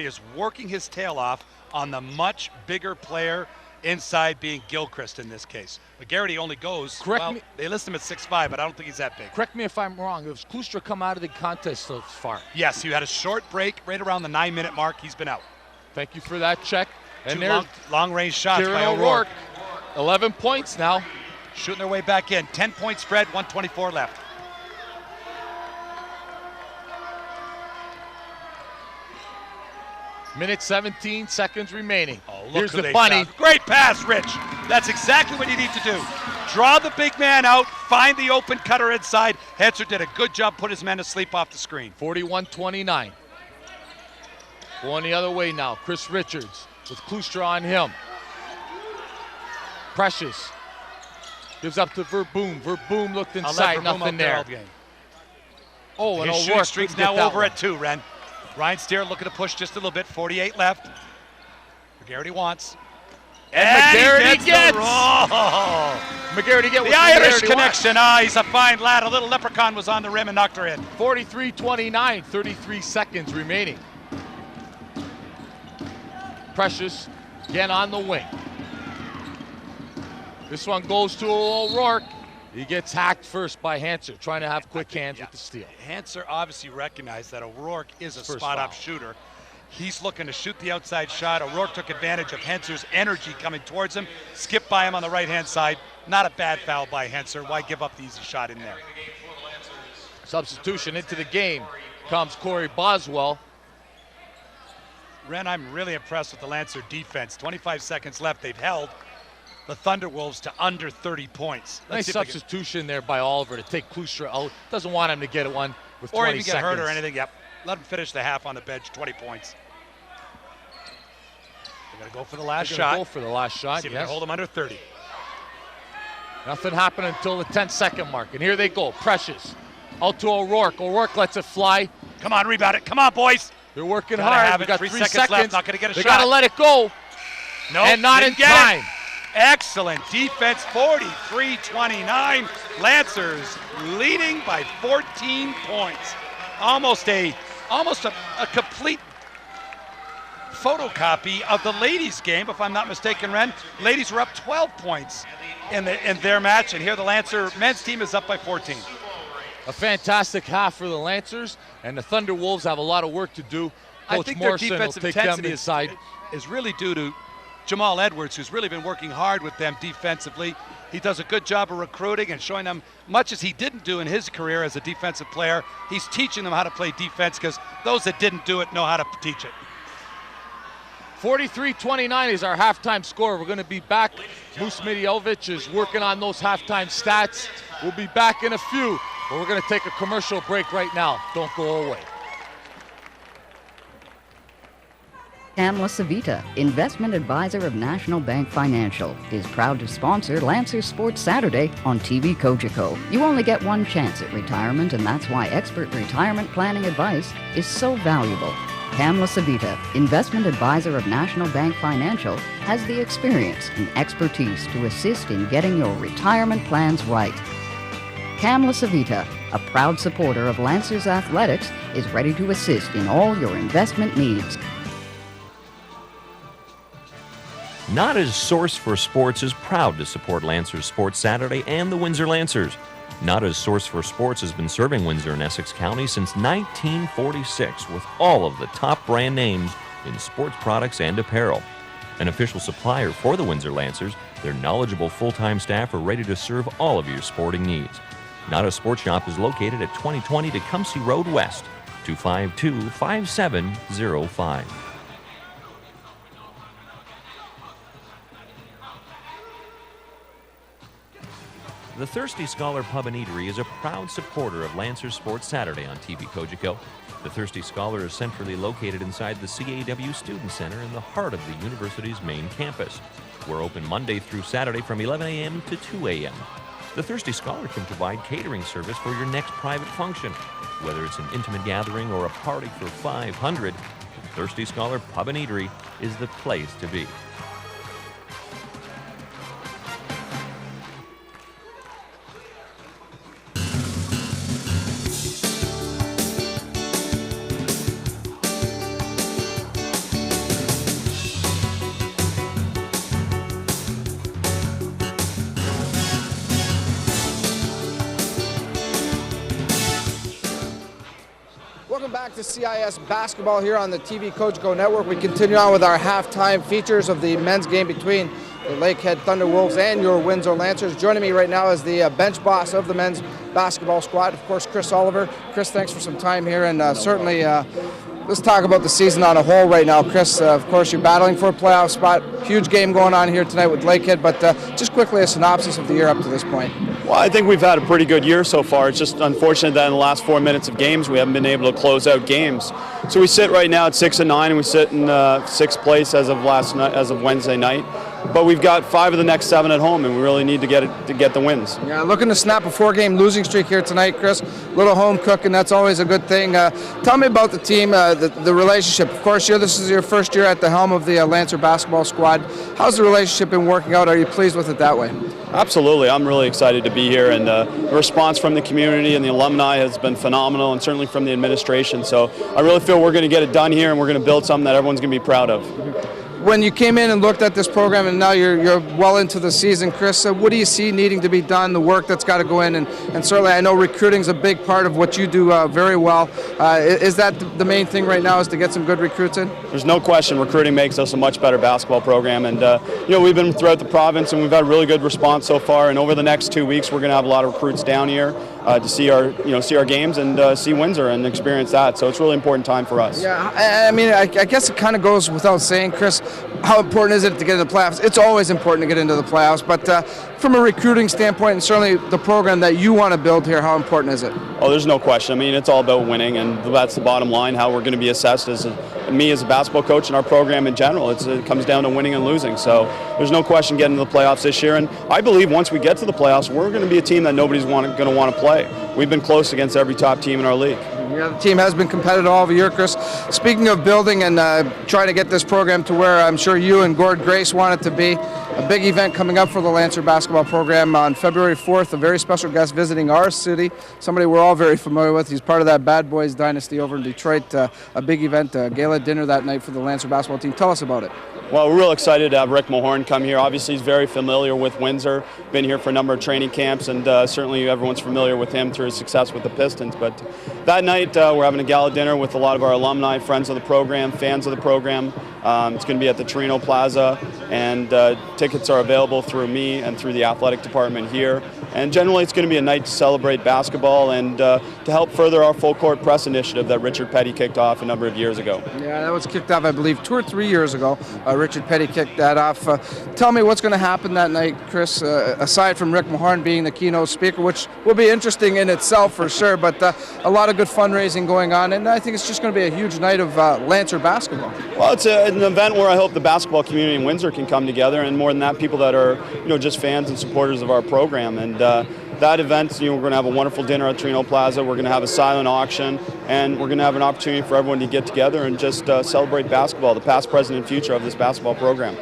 is working his tail off on the much bigger player inside, being Gilchrist in this case. McGarity only goes, they list him at 6'5", but I don't think he's that big. Correct me if I'm wrong. Has Klustra come out of the contest so far? Yes, you had a short break right around the 9-minute mark. He's been out. Thank you for that check. And there's long-range shots by O'Rourke. 11 points now. Shooting their way back in. 10-point spread, 1:24 left. Minute 17 seconds remaining. Oh, look Here's who the bunny. Great pass, Rich. That's exactly what you need to do. Draw the big man out, find the open cutter inside. Hanser did a good job, put his men to sleep off the screen. 41-29. Going the other way now. Chris Richards with Klustra on him. Precious gives up to Verboom. Verboom looked inside, nothing there. Oh, and his shooting streak's now over at 2, Ren. Ryan Steer looking to push just a little bit, 48 left. McGarity wants. And McGarity gets the roll. McGarity gets The Irish connection. He's a fine lad. A little leprechaun was on the rim and knocked her in. 43-29, 33 seconds remaining. Precious again on the wing. This one goes to O'Rourke. He gets hacked first by Hanser, trying to have quick hands with the steal. Hanser obviously recognized that O'Rourke is a spot-up shooter. He's looking to shoot the outside shot. O'Rourke took advantage of Henser's energy coming towards him, skipped by him on the right-hand side. Not a bad foul by Henser. Why give up the easy shot in there? Substitution into the game comes Corey Boswell. Ren, I'm really impressed with the Lancer defense. 25 seconds left. They've held the Thunderwolves to under 30 points. Nice substitution there by Oliver to take Klustra out. Doesn't want him to get one with 20 seconds. Or even get hurt or anything. Yep. Let him finish the half on the bench, 20 points. They're going to go for the last shot. Go for the last shot, see if they hold them under 30. Nothing happened until the 10-second mark, and here they go. Precious out to O'Rourke. O'Rourke lets it fly. Come on, rebound it. Come on, boys. They're working hard. We got 3 seconds left. Not going to get a shot. They got to let it go. No, and not in time. Excellent defense, 43-29. Lancers leading by 14 points. Almost a complete photocopy of the ladies' game, if I'm not mistaken, Ren. Ladies were up 12 points in their match, and here the Lancer men's team is up by 14. A fantastic half for the Lancers, and the Thunderwolves have a lot of work to do. I Coach think Morrison their defensive will take them intensity inside. is really due to Jamal Edwards, who's really been working hard with them defensively. He does a good job of recruiting and showing them, much as he didn't do in his career as a defensive player, he's teaching them how to play defense, because those that didn't do it know how to teach it. 43-29 is our halftime score. We're going to be back. Moose Midiovic is working on those halftime stats. We'll be back in a few, but we're going to take a commercial break right now. Don't go away. Pamela Savita, investment advisor of National Bank Financial, is proud to sponsor Lancers Sports Saturday on TV Cogeco. You only get one chance at retirement, and that's why expert retirement planning advice is so valuable. Pamela Savita, investment advisor of National Bank Financial, has the experience and expertise to assist in getting your retirement plans right. Pamela Savita, a proud supporter of Lancers Athletics, is ready to assist in all your investment needs. Nada's Source for Sports is proud to support Lancers Sports Saturday and the Windsor Lancers. Nada's Source for Sports has been serving Windsor and Essex County since 1946 with all of the top brand names in sports products and apparel. An official supplier for the Windsor Lancers, their knowledgeable full-time staff are ready to serve all of your sporting needs. Nada's Sports Shop is located at 2020 Tecumseh Road West, 252-5705. The Thirsty Scholar Pub and Eatery is a proud supporter of Lancers Sports Saturday on TV Cogeco. The Thirsty Scholar is centrally located inside the CAW Student Center in the heart of the university's main campus. We're open Monday through Saturday from 11 a.m. to 2 a.m. The Thirsty Scholar can provide catering service for your next private function. Whether it's an intimate gathering or a party for 500, the Thirsty Scholar Pub and Eatery is the place to be. Welcome back to CIS basketball here on the TV Cogeco Network. We continue on with our halftime features of the men's game between the Lakehead Thunderwolves and your Windsor Lancers. Joining me right now is the bench boss of the men's basketball squad, of course, Chris Oliver. Chris, thanks for some time here, and certainly let's talk about the season on a whole right now. Chris, of course, you're battling for a playoff spot. Huge game going on here tonight with Lakehead, but just quickly a synopsis of the year up to this point. Well, I think we've had a pretty good year so far. It's just unfortunate that in the last 4 minutes of games we haven't been able to close out games. So we sit right now at 6-9, and we sit in 6th place as of last night, as of Wednesday night. but we've got 5 of the next 7 at home, and we really need to get the wins. Yeah, looking to snap a 4-game losing streak here tonight, Chris. Little home cooking, that's always a good thing. Tell me about the team, the relationship. Of course, this is your first year at the helm of the Lancer basketball squad. How's the relationship been working out? Are you pleased with it that way? Absolutely. I'm really excited to be here, and the response from the community and the alumni has been phenomenal, and certainly from the administration. So I really feel we're going to get it done here, and we're going to build something that everyone's going to be proud of. When you came in and looked at this program, and now you're well into the season, Chris, what do you see needing to be done, the work that's got to go in? And certainly I know recruiting is a big part of what you do very well. Is that the main thing right now, is to get some good recruits in? There's no question recruiting makes us a much better basketball program. And, we've been throughout the province, and we've had a really good response so far. And over the next 2 weeks, we're going to have a lot of recruits down here to see our games and see Windsor and experience that. So it's a really important time for us. Yeah, I mean, I guess it kind of goes without saying, Chris, how important is it to get into the playoffs? It's always important to get into the playoffs, but from a recruiting standpoint, and certainly the program that you want to build here, how important is it? Oh, there's no question. I mean, it's all about winning, and that's the bottom line, how we're going to be assessed as me as a basketball coach and our program in general. It comes down to winning and losing. So there's no question getting to the playoffs this year, and I believe once we get to the playoffs, we're going to be a team that nobody's going to want to play. We've been close against every top team in our league. Yeah, the team has been competitive all year, Chris. Speaking of building and trying to get this program to where I'm sure you and Gord Grace want it to be, a big event coming up for the Lancer basketball program on February 4th, a very special guest visiting our city, somebody we're all very familiar with. He's part of that Bad Boys dynasty over in Detroit. A big event, a gala dinner that night for the Lancer basketball team. Tell us about it. Well, we're real excited to have Rick Mahorn come here. Obviously, he's very familiar with Windsor, been here for a number of training camps, and certainly everyone's familiar with him through his success with the Pistons. But that night, we're having a gala dinner with a lot of our alumni, friends of the program, fans of the program. It's going to be at the Torino Plaza, and tickets are available through me and through the athletic department here. And generally, it's going to be a night to celebrate basketball and to help further our full court press initiative that Richard Petty kicked off a number of years ago. Yeah, that was kicked off, I believe, 2 or 3 years ago. Richard Petty kicked that off. Tell me what's going to happen that night, Chris, aside from Rick Mahorn being the keynote speaker, which will be interesting in itself for sure, but a lot of good fundraising going on, and I think it's just going to be a huge night of Lancer basketball. Well, it's an event where I hope the basketball community in Windsor can come together, and more than that, people that are just fans and supporters of our program. And that event, we're going to have a wonderful dinner at Torino Plaza. We're going to have a silent auction, and we're going to have an opportunity for everyone to get together and just celebrate basketball, the past, present, and future of this basketball program.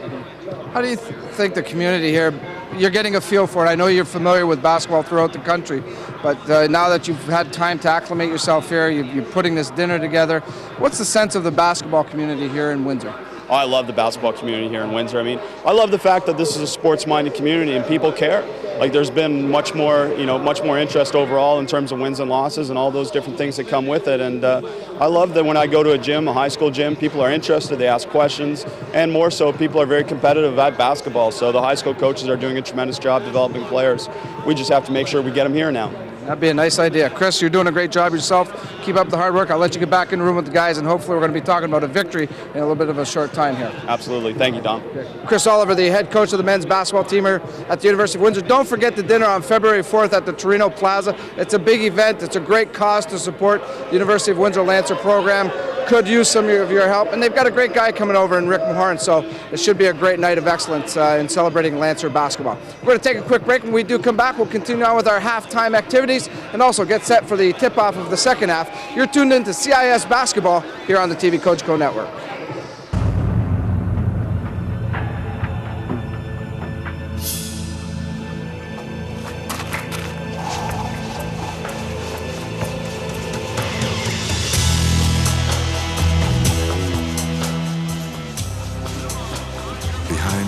How do you think the community here, you're getting a feel for it? I know you're familiar with basketball throughout the country, but now that you've had time to acclimate yourself here, you're putting this dinner together, what's the sense of the basketball community here in Windsor? Oh, I love the basketball community here in Windsor. I mean, I love the fact that this is a sports-minded community and people care. Like, there's been much more interest overall in terms of wins and losses and all those different things that come with it. And I love that when I go to a gym, a high school gym, people are interested, they ask questions, and more so, people are very competitive at basketball. So the high school coaches are doing a tremendous job developing players. We just have to make sure we get them here now. That'd be a nice idea. Chris, you're doing a great job yourself. Keep up the hard work. I'll let you get back in the room with the guys, and hopefully we're going to be talking about a victory in a little bit of a short time here. Absolutely. Thank you, Dom. Chris Oliver, the head coach of the men's basketball team here at the University of Windsor. Don't forget the dinner on February 4th at the Torino Plaza. It's a big event. It's a great cause to support the University of Windsor Lancer program. Could use some of your help, and they've got a great guy coming over in Rick Mahorn, so it should be a great night of excellence in celebrating Lancer basketball. We're going to take a quick break. When we do come back, we'll continue on with our halftime activities and also get set for the tip-off of the second half. You're tuned in to CIS Basketball here on the TV Cogeco Network.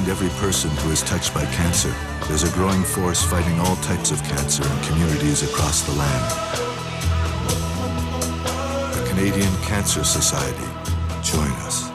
Every person who is touched by cancer, there's a growing force fighting all types of cancer in communities across the land. The Canadian Cancer Society. Join us.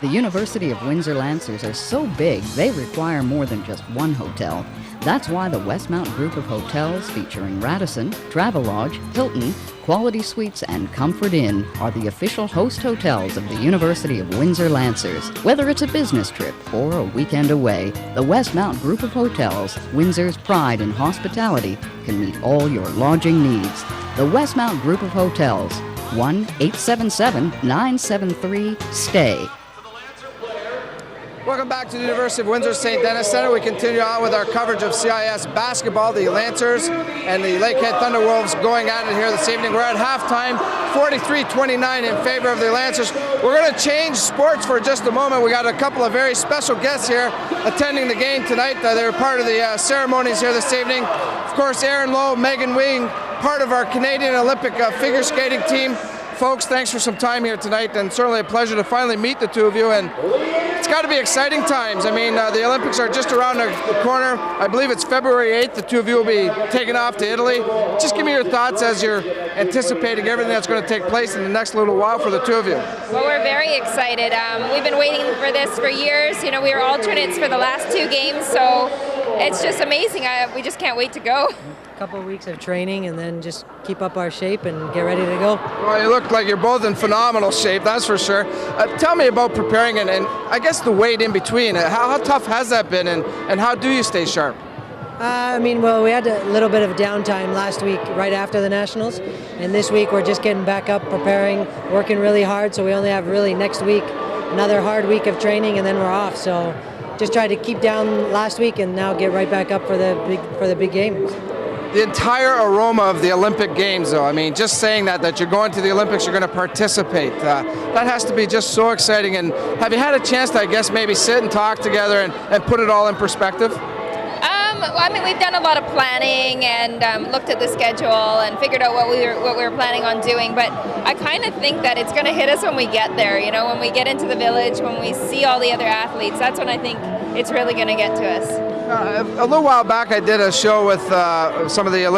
The University of Windsor Lancers are so big, they require more than just one hotel. That's why the Westmount Group of Hotels, featuring Radisson, Travelodge, Hilton, Quality Suites, and Comfort Inn, are the official host hotels of the University of Windsor Lancers. Whether it's a business trip or a weekend away, the Westmount Group of Hotels, Windsor's pride in hospitality, can meet all your lodging needs. The Westmount Group of Hotels, 1-877-973-STAY. Welcome back to the University of Windsor St. Denis Center. We continue on with our coverage of CIS basketball. The Lancers and the Lakehead Thunderwolves going at it here this evening. We're at halftime, 43-29 in favor of the Lancers. We're going to change sports for just a moment. We got a couple of very special guests here attending the game tonight. They're part of the ceremonies here this evening. Of course, Aaron Lowe, Megan Wing, part of our Canadian Olympic figure skating team. Folks, thanks for some time here tonight, and certainly a pleasure to finally meet the two of you. And it's got to be exciting times. I mean, the Olympics are just around the corner. I believe it's February 8th. The two of you will be taking off to Italy. Just give me your thoughts as you're anticipating everything that's going to take place in the next little while for the two of you. Well, we're very excited. We've been waiting for this for years. You know, we were alternates for the last two games, so it's just amazing. We just can't wait to go. Couple of weeks of training and then just keep up our shape and get ready to go. Well, you look like you're both in phenomenal shape, that's for sure. Tell me about preparing and I guess the wait in between. How tough has that been, and how do you stay sharp? Well, we had a little bit of downtime last week right after the Nationals, and this week we're just getting back up, preparing, working really hard, so we only have really next week another hard week of training and then we're off. So just tried to keep down last week and now get right back up for the big game. The entire aroma of the Olympic Games, though, I mean, just saying that you're going to the Olympics, you're going to participate, that has to be just so exciting. And have you had a chance to, I guess, maybe sit and talk together and put it all in perspective? I mean, we've done a lot of planning and looked at the schedule and figured out what we were planning on doing. But I kind of think that it's going to hit us when we get there. You know, when we get into the village, when we see all the other athletes, that's when I think it's really going to get to us. A little while back, I did a show with some of the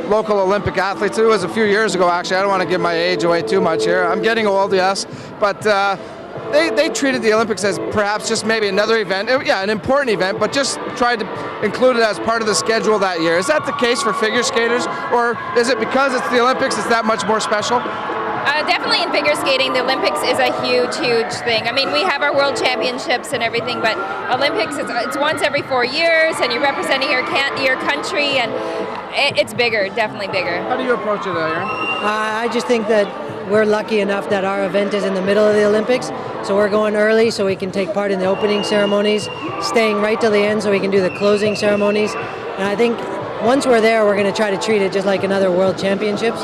local Olympic athletes. It was a few years ago, actually. I don't want to give my age away too much here. I'm getting old, yes, but they treated the Olympics as perhaps just maybe another event. Yeah, an important event, but just tried to include it as part of the schedule that year. Is that the case for figure skaters, or is it because it's the Olympics, it's that much more special? Definitely in figure skating, the Olympics is a huge, huge thing. I mean, we have our world championships and everything, but Olympics, it's once every 4 years, and you're representing your country, and it's bigger, definitely bigger. How do you approach it, Aaron? I just think that we're lucky enough that our event is in the middle of the Olympics, so we're going early so we can take part in the opening ceremonies, staying right till the end so we can do the closing ceremonies. And I think once we're there, we're going to try to treat it just like another World Championships,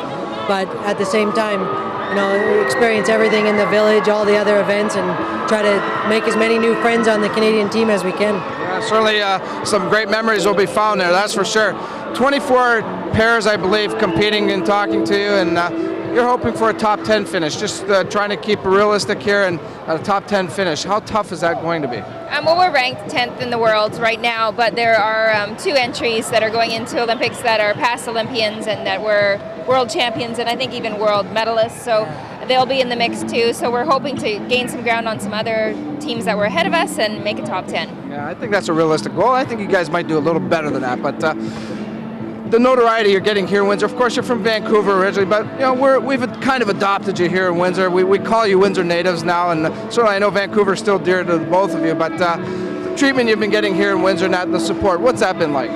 but at the same time, you know, experience everything in the village, all the other events, and try to make as many new friends on the Canadian team as we can. Yeah, certainly some great memories will be found there, that's for sure. 24 pairs, I believe, competing and talking to you, and you're hoping for a top 10 finish, just trying to keep it realistic here and a top 10 finish. How tough is that going to be? Well, we're ranked 10th in the world right now, but there are 2 entries that are going into Olympics that are past Olympians and that were world champions and I think even world medalists, so they'll be in the mix too. So we're hoping to gain some ground on some other teams that were ahead of us and make a top 10. Yeah, I think that's a realistic goal. I think you guys might do a little better than that, but the notoriety you're getting here in Windsor, of course you're from Vancouver originally, but you know we've kind of adopted you here in Windsor. We call you Windsor natives now, and certainly I know Vancouver's still dear to both of you, but the treatment you've been getting here in Windsor, and the support, what's that been like?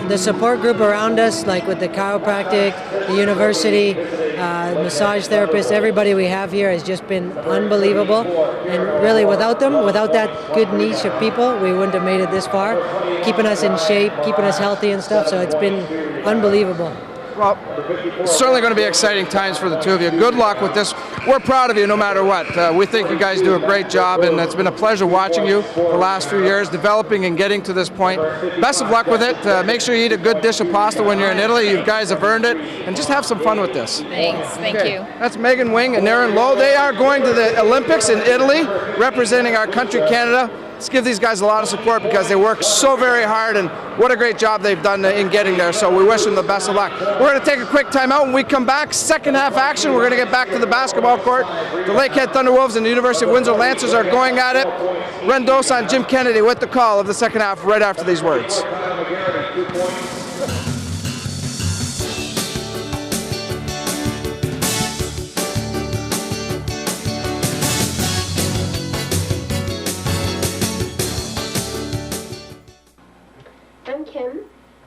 The support group around us, like with the chiropractic, the university, massage therapists, everybody we have here has just been unbelievable. And really without them, without that good niche of people, we wouldn't have made it this far, keeping us in shape, keeping us healthy and stuff. So it's been unbelievable. Well, it's certainly going to be exciting times for the two of you. Good luck with this. We're proud of you no matter what. We think you guys do a great job, and it's been a pleasure watching you the last few years, developing and getting to this point. Best of luck with it. Make sure you eat a good dish of pasta when you're in Italy. You guys have earned it, and just have some fun with this. Thanks. Thank you. That's Megan Wing and Aaron Lowe. They are going to the Olympics in Italy, representing our country, Canada. Let's give these guys a lot of support because they work so very hard, and what a great job they've done in getting there. So we wish them the best of luck. We're going to take a quick time out. When we come back, second half action, we're going to get back to the basketball court. The Lakehead Thunderwolves and the University of Windsor Lancers are going at it. Rendosa and Jim Kennedy with the call of the second half right after these words. I'm Kim,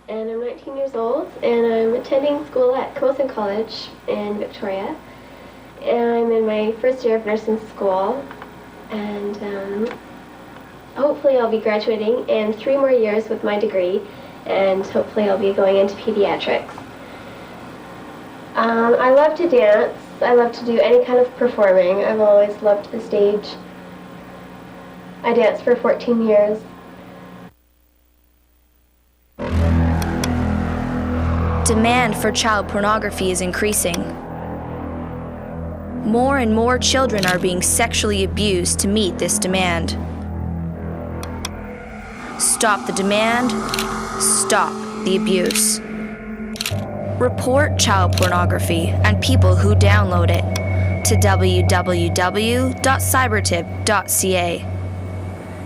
and I'm 19 years old, and I'm attending school at Camosun College in Victoria. And I'm in my first year of nursing school, and hopefully I'll be graduating in 3 more years with my degree, and hopefully I'll be going into pediatrics. I love to dance. I love to do any kind of performing. I've always loved the stage. I danced for 14 years. Demand for child pornography is increasing. More and more children are being sexually abused to meet this demand. Stop the demand, stop the abuse. Report child pornography and people who download it to www.cybertip.ca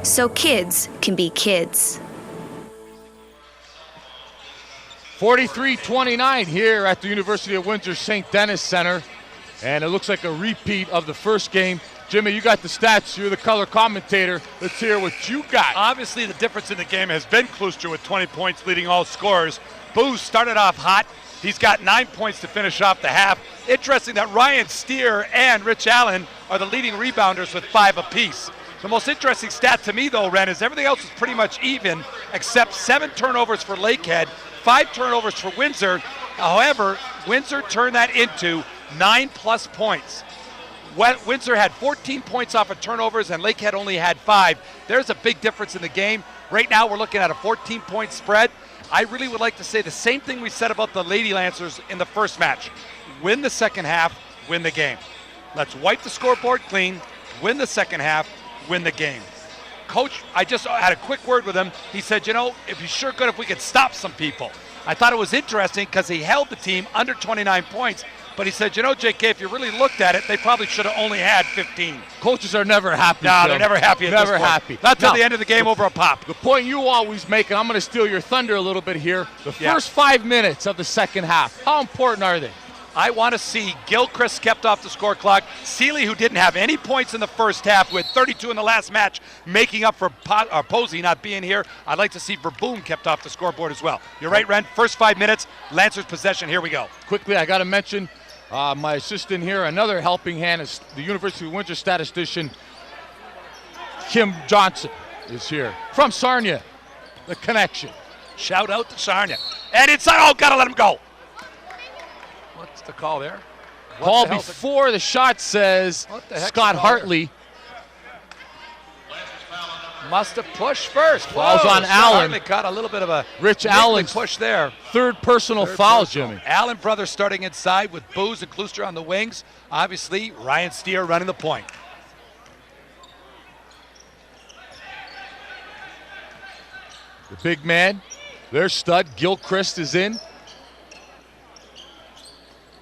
so kids can be kids. 43-29 here at the University of Windsor St. Denis Center, and it looks like a repeat of the first game. Jimmy, you got the stats. You're the color commentator. Let's hear what you got. Obviously, the difference in the game has been Klooster with 20 points leading all scorers. Booz started off hot. He's got 9 points to finish off the half. Interesting that Ryan Steer and Rich Allen are the leading rebounders with 5 apiece. The most interesting stat to me, though, Ren, is everything else is pretty much even except 7 turnovers for Lakehead, 5 turnovers for Windsor. However, Windsor turned that into 9+ points. Windsor had 14 points off of turnovers and Lakehead only had 5. There's a big difference in the game. Right now we're looking at a 14-point spread. I really would like to say the same thing we said about the Lady Lancers in the first match. Win the second half, win the game. Let's wipe the scoreboard clean, win the second half, win the game. Coach, I just had a quick word with him. He said, it'd be sure good if we could stop some people. I thought it was interesting because he held the team under 29 points. But he said, JK, if you really looked at it, they probably should have only had 15. Coaches are never happy. No, they're never happy at this point. Never happy. Not till the end of the game over a pop. The point you always make, and I'm going to steal your thunder a little bit here, the first 5 minutes of the second half, how important are they? I want to see Gilchrist kept off the score clock. Seeley, who didn't have any points in the first half, with 32 in the last match, making up for Posey not being here. I'd like to see Verboom kept off the scoreboard as well. You're right, Ren. First 5 minutes, Lancers possession. Here we go. Quickly, I got to mention my assistant here, another helping hand, is the University of Windsor statistician, Kim Johnson, is here. From Sarnia, the connection. Shout out to Sarnia. And inside, oh, gotta let him go. What's the call there? Call before the shot says Scott Hartley. Must have pushed first. Falls on Allen. Hartley got a little bit of a Rich Allen's push there. Third personal foul, Jimmy. Allen brothers starting inside with Booz and Klooster on the wings. Obviously, Ryan Steer running the point. The big man, their stud, Gilchrist, is in.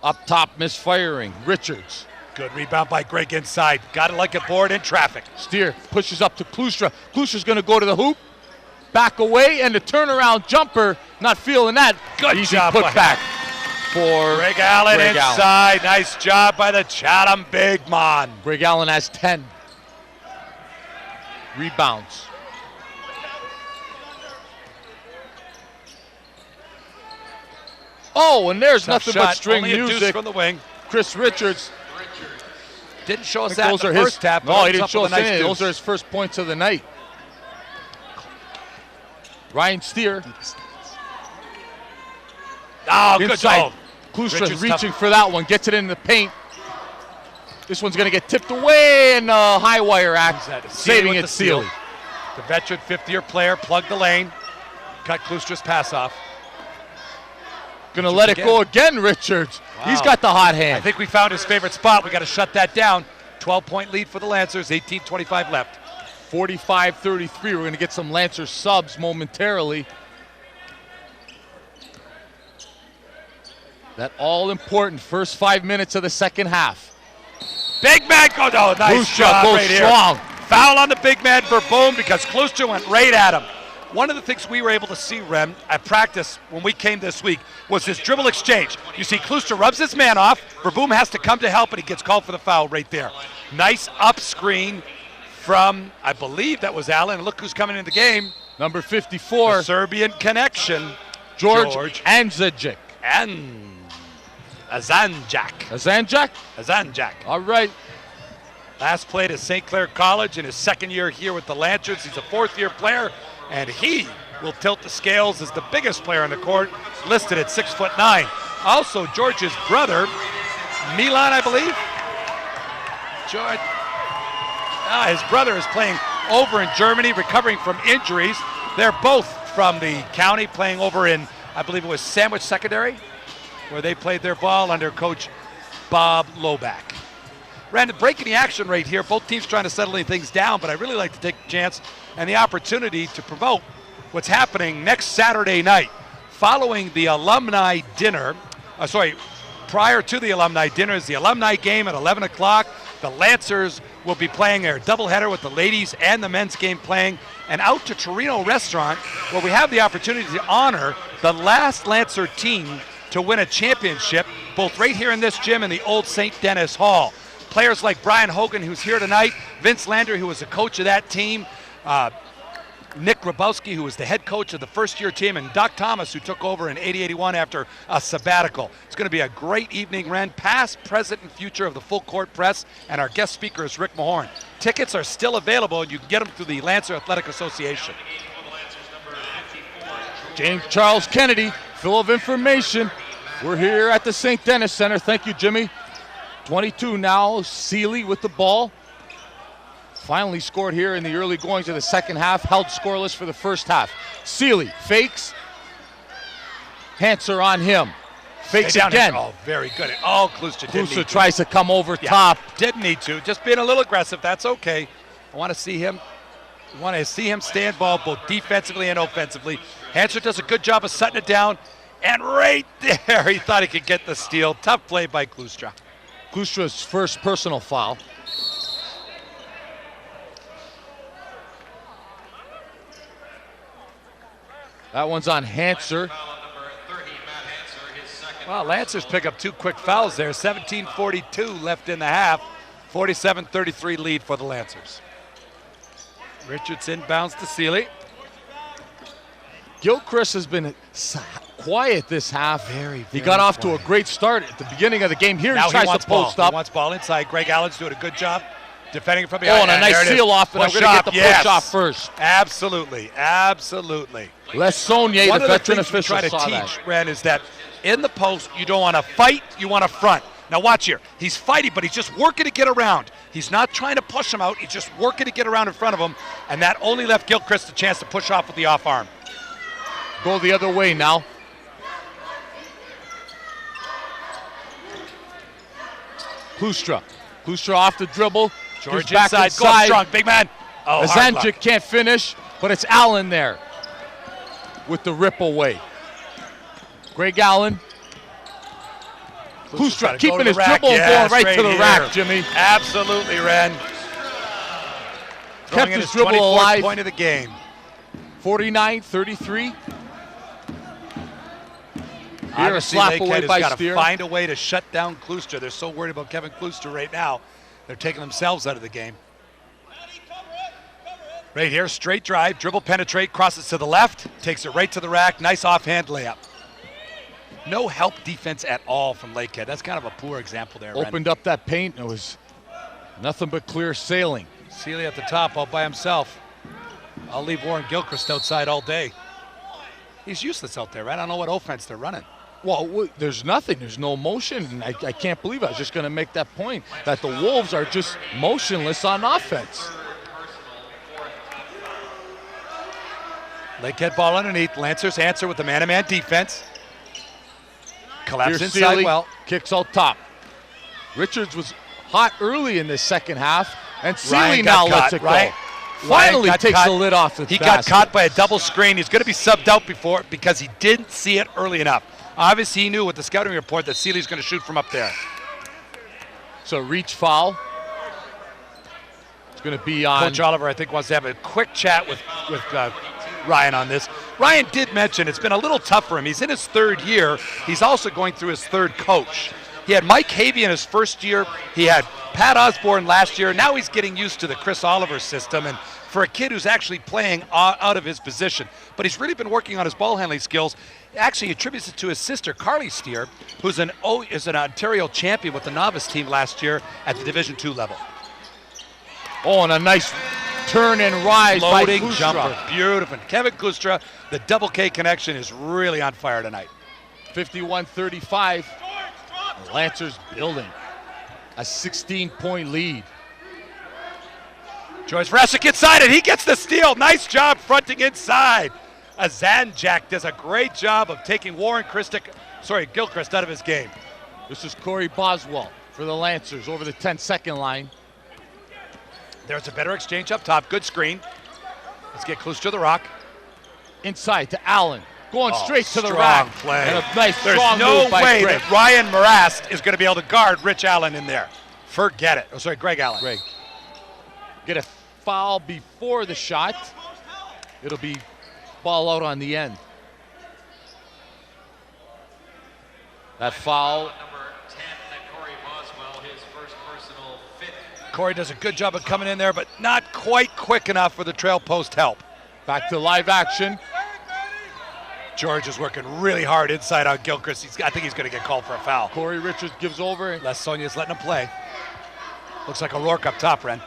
Up top, misfiring, Richards. Good rebound by Greg inside. Got it like a board in traffic. Steer pushes up to Klooster. Klooster's going to go to the hoop, back away, and the turnaround jumper, not feeling that. Good easy job put back for Greg Allen inside. Nice job by the Chatham big man. Greg Allen has 10 rebounds. Oh, and there's Tough nothing shot. but string Only a music deuce from the wing. Chris Richards. Didn't show us that in the first half. No, he didn't show us anything. Those are his first points of the night. Ryan Steer. Oh, good job. Klooster reaching for that one. Gets it in the paint. This one's going to get tipped away, and high wire act, saving it Seeley. The veteran 50-year player plugged the lane. Cut Klooster's pass off. Going to let it go again, Richards. Wow. He's got the hot hand. I think we found his favorite spot. We got to shut that down. 12-point lead for the Lancers, 18:25 left. 45-33. We're going to get some Lancers subs momentarily. That all-important first 5 minutes of the second half. Big man goes, oh, nice job right strong. Here. Foul on the big man for Boom because Klooster went right at him. One of the things we were able to see, Rem, at practice when we came this week was this dribble exchange. You see Klooster rubs his man off, Verboom has to come to help, and he gets called for the foul right there. Nice up screen from, I believe that was Allen. Look who's coming in the game. Number 54. The Serbian connection. George Anzajic. And Azanjak. Azanjak? Azanjak. All right. Last played at St. Clair College in his second year here with the Lancers. He's a fourth-year player, and he will tilt the scales as the biggest player on the court, listed at 6'9". Also, George's brother, Milan, I believe. George, his brother is playing over in Germany, recovering from injuries. They're both from the county, playing over in, I believe it was Sandwich Secondary, where they played their ball under Coach Bob Loback. Brandon, breaking the action right here. Both teams trying to settle things down, but I really like to take the chance and the opportunity to promote what's happening next Saturday night. Following the alumni dinner, prior to the alumni dinner is the alumni game at 11 o'clock. The Lancers will be playing their doubleheader with the ladies and the men's game playing. And out to Torino Restaurant, where we have the opportunity to honor the last Lancer team to win a championship, both right here in this gym and the old St. Denis Hall. Players like Brian Hogan, who's here tonight, Vince Landry, who was the coach of that team, Nick Grabowski, who was the head coach of the first-year team, and Doc Thomas, who took over in 80-81 after a sabbatical. It's going to be a great evening, Ren. Past, present, and future of the full court press, and our guest speaker is Rick Mahorn. Tickets are still available, and you can get them through the Lancer Athletic Association. James Charles Kennedy, full of information. We're here at the St. Denis Center. Thank you, Jimmy. 22 now, Seeley with the ball. Finally scored here in the early goings of the second half, held scoreless for the first half. Seeley fakes. Hanser on him. Fakes again. Oh, very good. Oh, Kluster tries to come over top. Didn't need to. Just being a little aggressive. That's okay. I want to see him. Stand ball both defensively and offensively. Hanser does a good job of setting it down. And right there, he thought he could get the steal. Tough play by Klustra. Klustra's first personal foul. That one's on Hanser. Well, Lancers pick up two quick fouls there. 17:42 left in the half. 47-33 lead for the Lancers. Richards inbounds to Seeley. Gilchrist has been quiet this half. He got off to a great start at the beginning of the game. Here now he tries to post up. He wants ball inside. Greg Allen's doing a good job defending from behind. Oh, and a nice seal off, and I'm going to get the push off first. Absolutely, absolutely. Les Saunier, the veteran official, try to teach, Ren, is that in the post, you don't want to fight, you want to front. Now watch here. He's fighting, but he's just working to get around. He's not trying to push him out. He's just working to get around in front of him, and that only left Gilchrist a chance to push off with the off arm. Go the other way now. Klustra off the dribble. George back inside. Go strong, big man. Oh, Zanjic can't finish, but it's Allen there with the rip away. Greg Allen. Klustra keeping his dribble going right to the rack, Jimmy. Absolutely, Ren. Kept his dribble alive. Point of the game. 49-33. Here a slap away by got Steer. to find a way to shut down Klustra. They're so worried about Kevin Klustra right now. They're taking themselves out of the game. Right here, straight drive, dribble penetrate, crosses to the left, takes it right to the rack. Nice offhand layup. No help defense at all from Lakehead. That's kind of a poor example there, Opened up that paint, and it was nothing but clear sailing. Seeley at the top all by himself. I'll leave Warren Gilchrist outside all day. He's useless out there, right? I don't know what offense they're running. Well, there's nothing. There's no motion. I can't believe it. I was just going to make that point, that the Wolves are just motionless on offense. Lakehead ball underneath. Lancers answer with the man-to-man defense. Collapse Here's inside Seeley, well. Kicks out top. Richards was hot early in the second half, and Seeley now lets it go. Finally takes the lid off the basket. He got caught by a double screen. He's going to be subbed out before because he didn't see it early enough. Obviously, he knew with the scouting report that Seeley's going to shoot from up there. So reach foul. It's going to be on. Coach Oliver, I think, wants to have a quick chat with Ryan on this. Ryan did mention it's been a little tough for him. He's in his third year. He's also going through his third coach. He had Mike Havey in his first year. He had Pat Osborne last year. Now he's getting used to the Chris Oliver system, and for a kid who's actually playing out of his position. But he's really been working on his ball handling skills. Actually, he attributes it to his sister, Carly Steer, who's is an Ontario champion with the novice team last year at the Division II level. Oh, and a nice turn and rise by Floating Klustra. jumper. Beautiful. Kevin Klustra, the double K connection is really on fire tonight. 51-35. The Lancers building a 16-point lead. George Vresic inside it. He gets the steal. Nice job fronting inside. Azanjak does a great job of taking Gilchrist out of his game. This is Corey Boswell for the Lancers over the 10-second line. There's a better exchange up top. Good screen. Let's get Klustra the rock. Inside to Allen. Going straight to the strong rack. Play. And a nice There's strong no move by way Greg. that Ryan Morast is going to be able to guard Rich Allen in there. Forget it. Oh, sorry, Greg Allen. Greg. Get a foul before the shot. It'll be ball out on the end. That foul. Corey does a good job of coming in there, but not quite quick enough for the trail post help. Back to live action. George is working really hard inside on Gilchrist. I think he's going to get called for a foul. Corey Richards gives over. Les Sonia's letting him play. Looks like O'Rourke up top, Ren.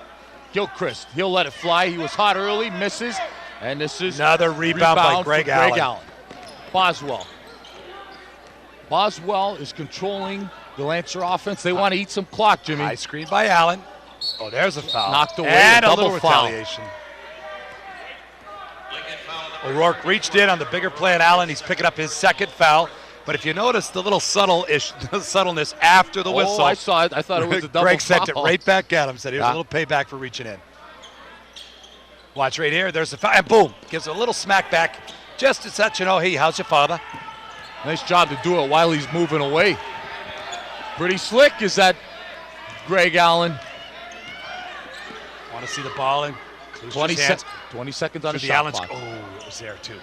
Gilchrist, he'll let it fly. He was hot early, misses. And this is another rebound by Greg Allen. Boswell. Boswell is controlling the Lancer offense. They want to eat some clock, Jimmy. High screen by Allen. Oh, there's a foul. Knocked away, and a a double little foul. retaliation. O'Rourke reached in on the bigger play at Allen. He's picking up his second foul. But if you notice the little subtleness after the whistle. Oh, I saw it. I thought it was a double Greg foul. sent it right back at him. Said here's a little payback for reaching in. Watch right here. There's the foul. And boom. Gives a little smack back. Just to let you know, hey, how's your father? Nice job to do it while he's moving away. Pretty slick is that Greg Allen. Want to see the ball in? 20 seconds on the shot Allen's, clock. oh, it was there too.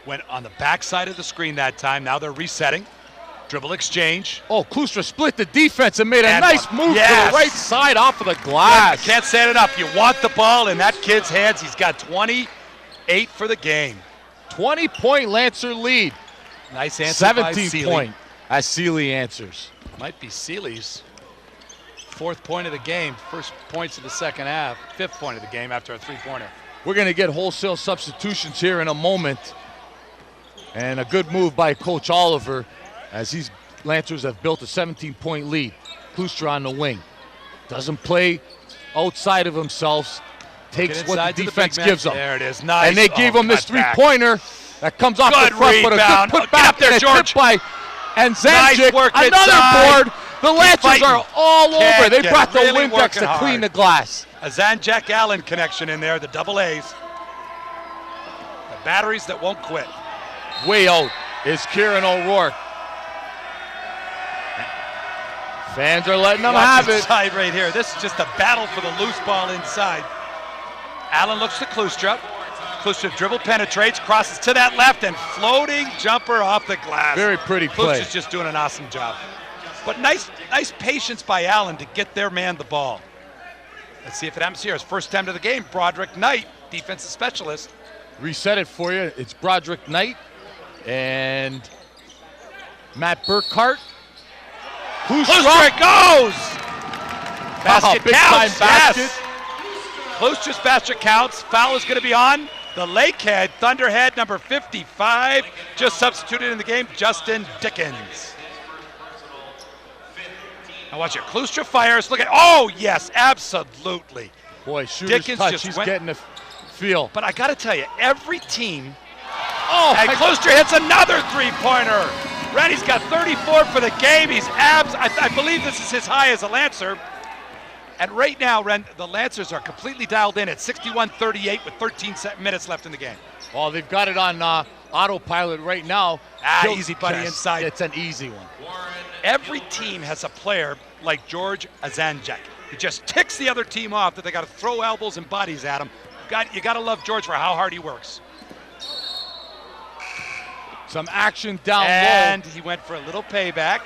Went on the backside of the screen that time. Now they're resetting. Dribble exchange. Oh, Klustra split the defense and made a And nice move yes. to the right side off of the glass. Can't say it enough. You want the ball in that kid's hands. He's got 28 for the game. 20-point Lancer lead. Nice answer by 17-point as Seeley answers. Might be Seeley's fourth point of the game. First points of the second half. Fifth point of the game after a three-pointer. We're going to get wholesale substitutions here in a moment. And a good move by Coach Oliver as these Lancers have built a 17-point lead. Klustra on the wing. Doesn't play outside of himself. Takes what the defense gives him. There it is. Nice. And they gave him this three-pointer that comes off the front, but a good put back there, and George. by and Zanjic. Nice work Another inside. board. The Lancers are all over. They brought the really Windex to hard. clean the glass. A Zanjak Allen connection in there, the double A's. The batteries that won't quit. Way out is Kieran O'Rourke. Fans are letting them have it. Inside right here. This is just a battle for the loose ball inside. Allen looks to Klustra. Klustra dribble penetrates, crosses to that left, and floating jumper off the glass. Very pretty play. Klustra's just doing an awesome job. But nice patience by Allen to get their man the ball. Let's see if it happens here. His first time to the game, Broderick Knight, defensive specialist. Reset it for you. It's Broderick Knight and Matt Burkhart. Klustra goes! Basket big counts, time basket. yes! Klustra's basket counts. Foul is going to be on the Lakehead Thunderhead, number 55. Just substituted in the game, Justin Dickens. Now watch it. Klustra fires. Look at, oh yes, absolutely. Boy, shooter's Dickens touch. just He's went, getting a feel. But I got to tell you, every team. Oh, and Klustra hits another three-pointer. Randy's got 34 for the game. He's I believe this is his high as a Lancer. And right now, Ren, the Lancers are completely dialed in at 61-38 with 13 minutes left in the game. Well, they've got it on autopilot right now. Easy buddy inside. It's an easy one. Every team has a player like George Azanjak. He just ticks the other team off that they got to throw elbows and bodies at him. You got to love George for how hard he works. Some action down and low. He went for a little payback.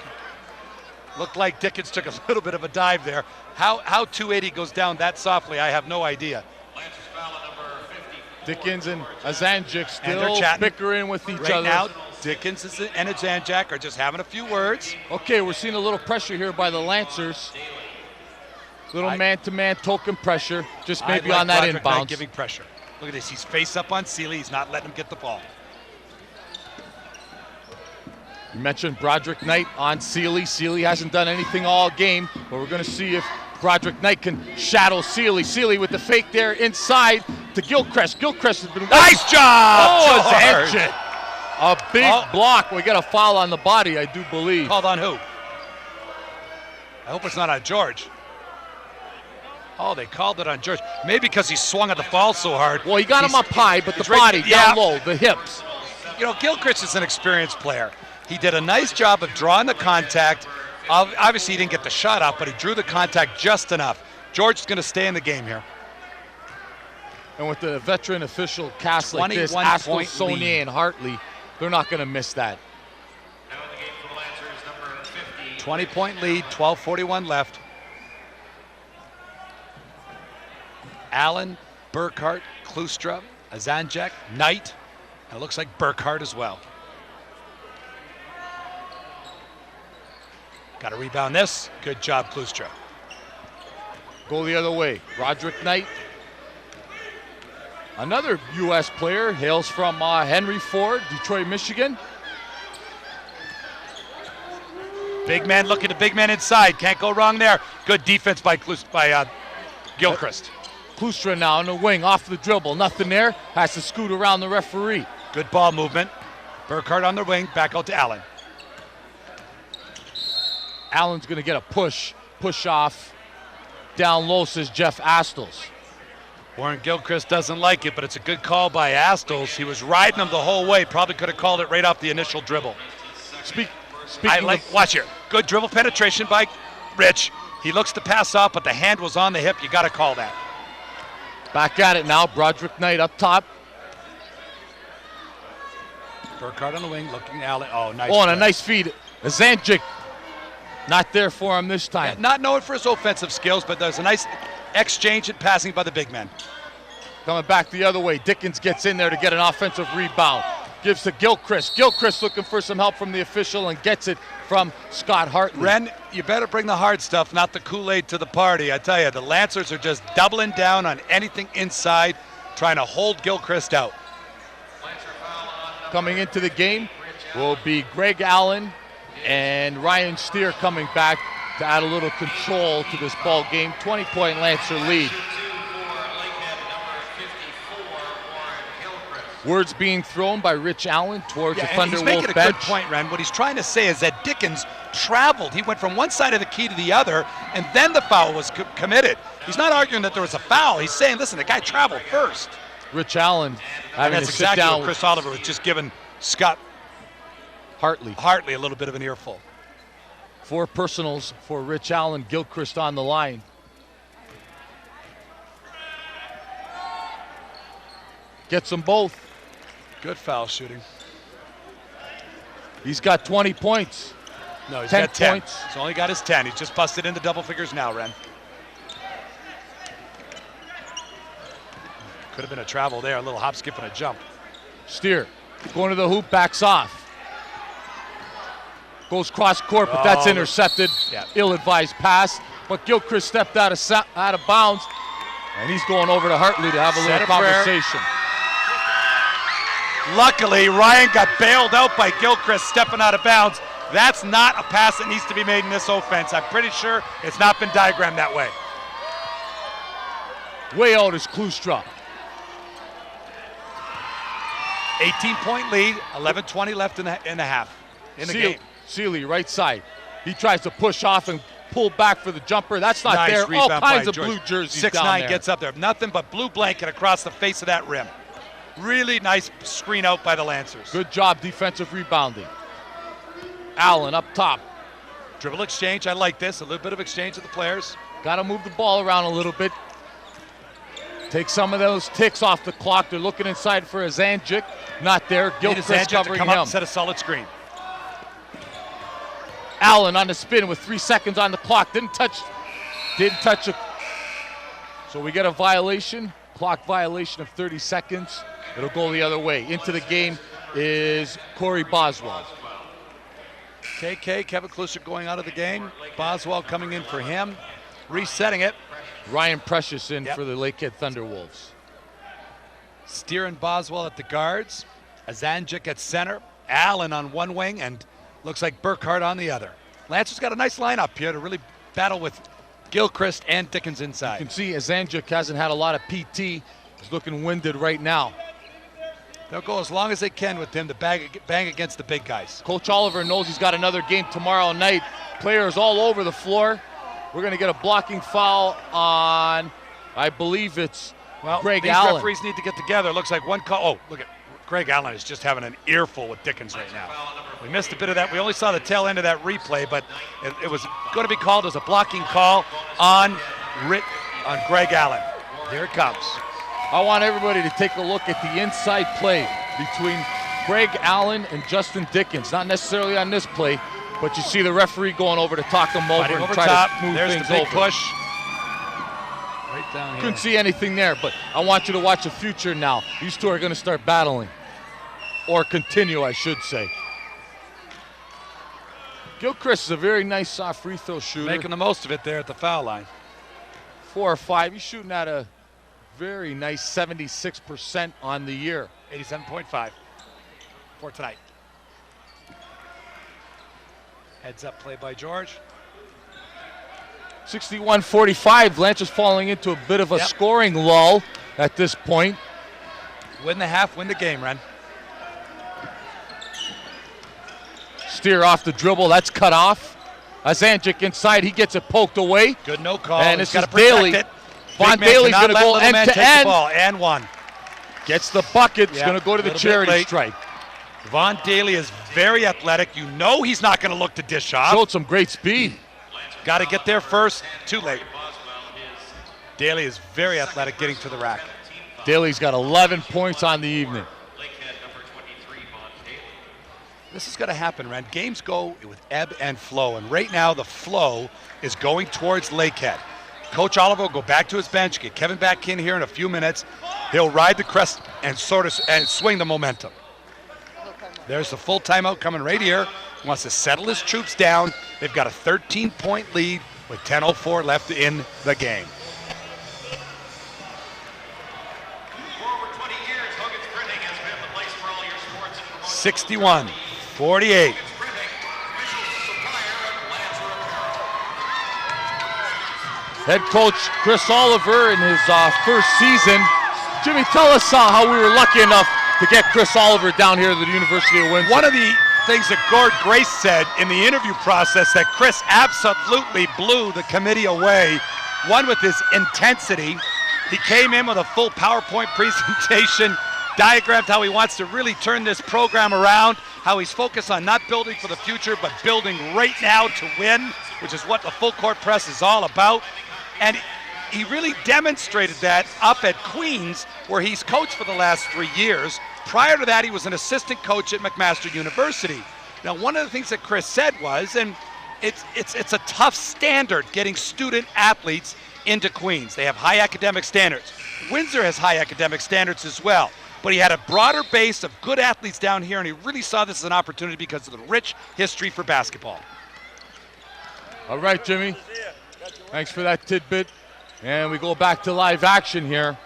Looked like Dickens took a little bit of a dive there. How 280 goes down that softly, I have no idea. Dickens and Azanjic they're still bickering with each other. Right now, Dickens and Azanjak are just having a few words. Okay, we're seeing a little pressure here by the Lancers. Little man-to-man token pressure, just maybe like on that Broderick Knight inbounds. giving pressure. Look at this. He's face up on Seeley. He's not letting him get the ball. You mentioned Broderick Knight on Seeley. Seeley hasn't done anything all game, but we're going to see if Broderick Knight can shadow Seeley. Seeley with the fake there inside to Gilchrist. Gilchrist has been... Nice job, Oh, George. it's it. A big block. We got a foul on the body, I do believe. Called on who? I hope it's not on George. Oh, they called it on George. Maybe because he swung at the ball so hard. Well, he got him up high, but the body down low, the hips. You know, Gilchrist is an experienced player. He did a nice job of drawing the contact. Obviously, he didn't get the shot out, but he drew the contact just enough. George is going to stay in the game here. And with the veteran official cast like this, 21-point Astle, Saunier, lead. and Hartley, they're not going to miss that. 20-point lead, 12:41 left. Allen, Burkhart, Klustra, Azanjak, Knight, and it looks like Burkhart as well. Got to rebound this. Good job, Klustra. Go the other way. Broderick Knight, another U.S. player, hails from Henry Ford, Detroit, Michigan. Big man looking to big man inside. Can't go wrong there. Good defense by Gilchrist. Klustra now in the wing, off the dribble. Nothing there. Has to scoot around the referee. Good ball movement. Burkhart on the wing. Back out to Allen. Allen's going to get a push off. Down low, says Jeff Astles. Warren Gilchrist doesn't like it, but it's a good call by Astles. He was riding him the whole way. Probably could have called it right off the initial dribble. Watch here. Good dribble penetration by Rich. He looks to pass off, but the hand was on the hip. You got to call that. Back at it now. Broderick Knight up top. Burkhart on the wing, looking at Allen. Oh, nice. Oh, and a nice feed. Zanjic not there for him this time. Yeah, not known for his offensive skills, but there's a nice exchange and passing by the big man. Coming back the other way. Dickens gets in there to get an offensive rebound. Gives to Gilchrist. Gilchrist looking for some help from the official and gets it from Scott Hartley. Ren, you better bring the hard stuff, not the Kool-Aid to the party. I tell you, the Lancers are just doubling down on anything inside, trying to hold Gilchrist out. Coming into the game will be Greg Allen and Ryan Steer coming back to add a little control to this ball game. 20-point Lancer lead. Words being thrown by Rich Allen towards the Thunder Wolf bench. He's making a good point, Ren. What he's trying to say is that Dickens traveled. He went from one side of the key to the other, and then the foul was committed. He's not arguing that there was a foul. He's saying, listen, the guy traveled first. Rich Allen having to sit exactly down. What Chris Oliver was just giving Scott Hartley a little bit of an earful. 4 personals for Rich Allen. Gilchrist on the line. Gets them both. Good foul shooting. He's got 20 points. No, he's 10 got 10. points. He's only got his 10. He's just busted into double figures now, Ren. Could have been a travel there, a little hop, skip, and a jump. Steer going to the hoop, backs off. Goes cross court, but that's intercepted. Yeah. Ill-advised pass. But Gilchrist stepped out of bounds, and he's going over to Hartley to have a little conversation. Luckily, Ryan got bailed out by Gilchrist stepping out of bounds. That's not a pass that needs to be made in this offense. I'm pretty sure it's not been diagrammed that way. Way out is Klustra. 18-point lead, 11:20 left in the half. In the game. Seeley, right side. He tries to push off and pull back for the jumper. That's not nice there. All rebound kinds by of George. blue jerseys 6'9" down there. gets up there. Nothing but blue blanket across the face of that rim. Really nice screen out by the Lancers. Good job defensive rebounding. Allen up top. Dribble exchange, I like this. A little bit of exchange with the players. Got to move the ball around a little bit. Take some of those ticks off the clock. They're looking inside for a Zanjic. Not there. Gilchrist covering come him. Up and set a solid screen. Allen on the spin with 3 seconds on the clock. Didn't touch it. So we get a violation, clock violation of 30 seconds. It'll go the other way. Into the game is Corey Boswell. KK, Kevin Klustra going out of the game. Boswell coming in for him. resetting it. Ryan Precious in for the Lakehead Thunderwolves. Steer and Boswell at the guards. Azanjic at center. Allen on one wing, and looks like Burkhart on the other. Lancers got a nice lineup here to really battle with Gilchrist and Dickens inside. You can see Azanjic hasn't had a lot of PT. He's looking winded right now. They'll go as long as they can with him to bang against the big guys. Coach Oliver knows he's got another game tomorrow night. Players all over the floor. We're going to get a blocking foul on, I believe it's Greg Allen. These referees need to get together. Looks like one call. Oh, look at Greg Allen is just having an earful with Dickens right now. We missed a bit of that. We only saw the tail end of that replay, but it was going to be called as a blocking call on Greg Allen. Here it comes. I want everybody to take a look at the inside play between Greg Allen and Justin Dickens. Not necessarily on this play, but you see the referee going over to talk him over and try to move There's things the big over. push. Right down here. Couldn't see anything there, but I want you to watch the future now. These two are going to start battling. Or continue, I should say. Gilchrist is a very nice soft free throw shooter. Making the most of it there at the foul line. 4 or 5. He's shooting at a very nice 76% on the year. 87.5 for tonight. Heads up play by George. 61-45. Lancers falling into a bit of a scoring lull at this point. Win the half, win the game, Ren. Steer off the dribble. That's cut off. Azanjic inside. He gets it poked away. Good no call. And this is Daly. Daly. Von Daly's going to go end to end. And one. Gets the bucket. It's going to go to the charity stripe. Von Daly is very athletic. You know he's not going to look to dish off. Showed some great speed. Got to get there first. Too late. Daly is very athletic getting to the rack. Daly's got 11 points on the evening. This is going to happen, Ren. Games go with ebb and flow, and right now the flow is going towards Lakehead. Coach Oliver will go back to his bench, get Kevin back in here in a few minutes. He'll ride the crest and swing the momentum. There's the full timeout coming right here. He wants to settle his troops down. They've got a 13-point lead with 10:04 left in the game. For over 20 years, Hogan's Printing has been the place for all your sports and 61-48. Head coach Chris Oliver in his first season. Jimmy, tell us how we were lucky enough to get Chris Oliver down here at the University of Windsor. One of the things that Gord Grace said in the interview process that Chris absolutely blew the committee away. One, with his intensity. He came in with a full PowerPoint presentation, diagrammed how he wants to really turn this program around, how he's focused on not building for the future, but building right now to win, which is what the full court press is all about. And he really demonstrated that up at Queens, where he's coached for the last 3 years. Prior to that, he was an assistant coach at McMaster University. Now, one of the things that Chris said was, and it's a tough standard getting student athletes into Queens. They have high academic standards. Windsor has high academic standards as well. But he had a broader base of good athletes down here, and he really saw this as an opportunity because of the rich history for basketball. All right, Jimmy. Thanks for that tidbit. And we go back to live action here.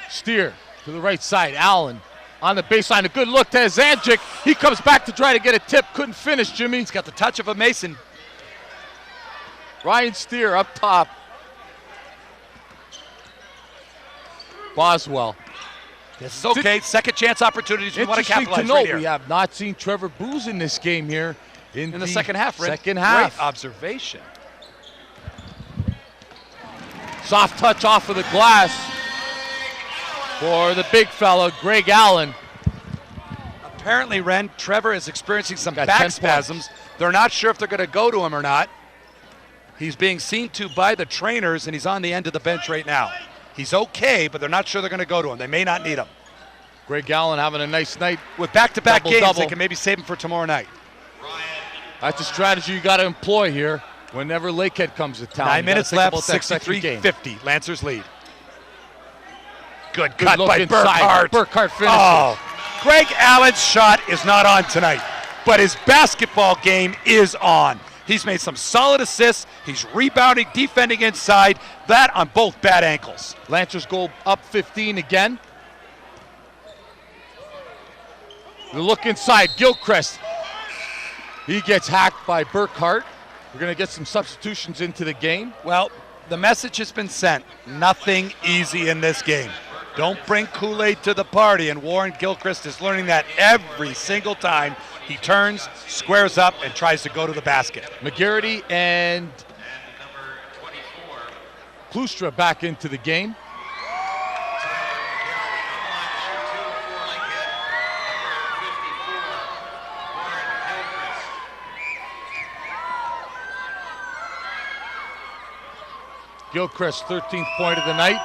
Steer to the right side. Allen on the baseline. A good look to Azanjic. He comes back to try to get a tip. Couldn't finish, Jimmy. He's got the touch of a Mason. Ryan Steer up top. Boswell. This is okay. Second chance opportunities. We want to capitalize to note, right here. we have not seen Trevor Booz in this game here. In the second half, Rick. Second half. Great observation. Soft touch off of the glass for the big fella, Greg Allen. Apparently, Ren, Trevor is experiencing some Got back 10 spasms. They're not sure if they're going to go to him or not. He's being seen to by the trainers, and he's on the end of the bench right now. He's okay, but they're not sure they're going to go to him. They may not need him. Greg Allen having a nice night. With back-to-back games, Double. they can maybe save him for tomorrow night. That's a strategy you got to employ here whenever Lakehead comes to town. 9 minutes left, 63-50. Lancers lead. Good cut look by inside. Burkhart. Burkhart finishes. Oh, Greg Allen's shot is not on tonight, but his basketball game is on. He's made some solid assists. He's rebounding, defending inside. That on both bad ankles. Lancers go up 15 again. The look inside, Gilchrist. He gets hacked by Burkhart. We're going to get some substitutions into the game. Well, the message has been sent. Nothing easy in this game. Don't bring Kool-Aid to the party, and Warren Gilchrist is learning that every single time he turns, squares up, and tries to go to the basket. McGarity and Klustra back into the game. Gilchrist, 13th point of the night.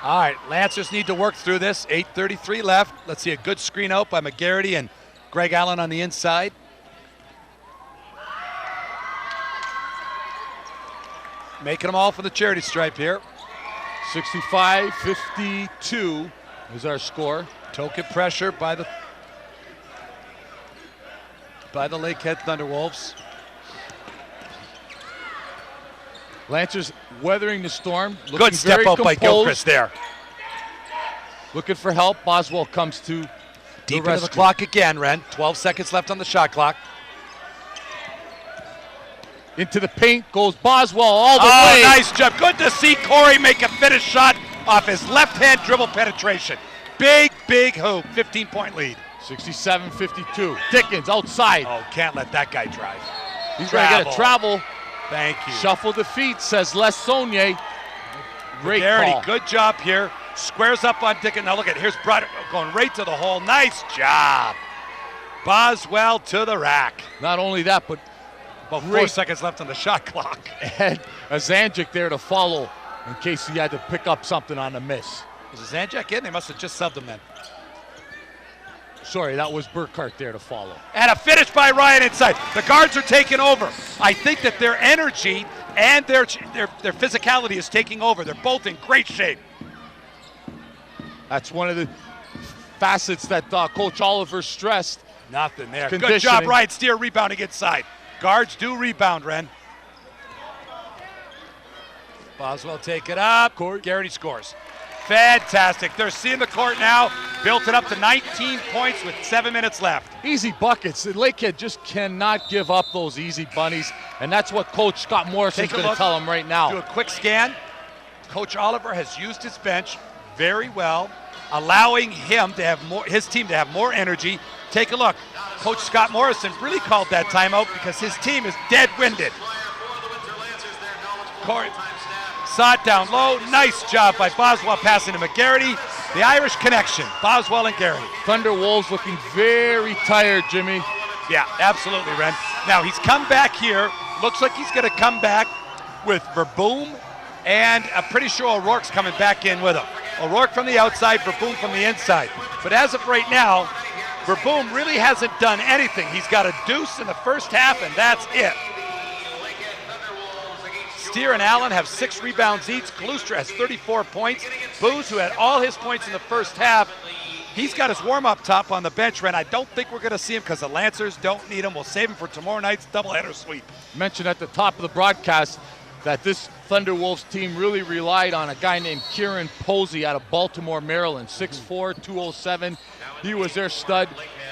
All right, Lancers need to work through this. 8:33 left. Let's see a good screen out by McGarity and Greg Allen on the inside. Making them all for the charity stripe here. 65-52 is our score. Token pressure by the Lakehead Thunderwolves. Lancers weathering the storm. Good step up by Gilchrist there. Looking for help. Boswell comes to deep into the clock again, Ren. 12 seconds left on the shot clock. Into the paint goes Boswell all the way. Oh, nice job. Good to see Corey make a finish shot off his left-hand dribble penetration. Big, big hoop. 15-point lead. 67-52. Dickens outside. Oh, can't let that guy drive. He's going to get a travel. Thank you. Shuffle the feet, says Les Saunier. Great call. Good job here. Squares up on Dickens. Now look at, here's Brad going right to the hole. Nice job. Boswell to the rack. Not only that, but about 4 seconds left on the shot clock. And a Zanjic there to follow in case he had to pick up something on the miss. Was Zanjic in? They must have just subbed him in. Sorry, that was Burkhart there to follow. And a finish by Ryan inside. The guards are taking over. I think that their energy and their physicality is taking over. They're both in great shape. That's one of the facets that Coach Oliver stressed. Nothing there. Good job, Ryan Steer rebounding inside. Guards do rebound, Ren. Boswell take it up. Garrity scores. Fantastic. They're seeing the court now. Built it up to 19 points with 7 minutes left. Easy buckets. The Lakehead just cannot give up those easy bunnies, and that's what Coach Scott Morrison's going to tell them right now. Do a quick scan. Coach Oliver has used his bench very well, allowing him to have his team to have more energy. Take a look. Coach Scott Morrison really called that timeout because his team is dead winded. Saw it down low. Nice job by Boswell passing to McGarity. The Irish connection, Boswell and Garrity. Thunderwolves looking very tired, Jimmy. Yeah, absolutely, Ren. Now he's come back here. Looks like he's going to come back with Verboom, and I'm pretty sure O'Rourke's coming back in with him. O'Rourke from the outside, Verboom from the inside. But as of right now, Verboom really hasn't done anything. He's got a deuce in the first half, and that's it. Steer and Allen have 6 rebounds each. Klustra has 34 points. Booz, who had all his points in the first half, he's got his warm-up top on the bench, Ren. I don't think we're going to see him because the Lancers don't need him. We'll save him for tomorrow night's doubleheader sweep. Mentioned at the top of the broadcast that this Thunderwolves team really relied on a guy named Kieran Posey out of Baltimore, Maryland, 6'4", 207. He was their stud.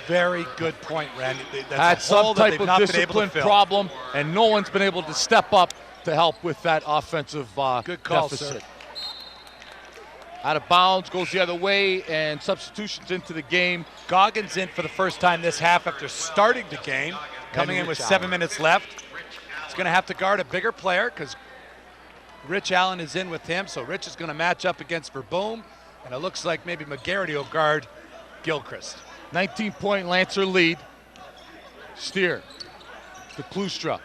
Very good point, Ren. Had some type of discipline problem, and no one's been able to step up to help with that offensive good call, deficit. Sir. Out of bounds, goes the other way, and substitutions into the game. Goggins in for the first time this half after starting the game, coming in with 7 minutes left. He's going to have to guard a bigger player because Rich Allen is in with him, so Rich is going to match up against Verboom, and it looks like maybe McGarity will guard Gilchrist. 19-point Lancer lead. Steer to Klustra.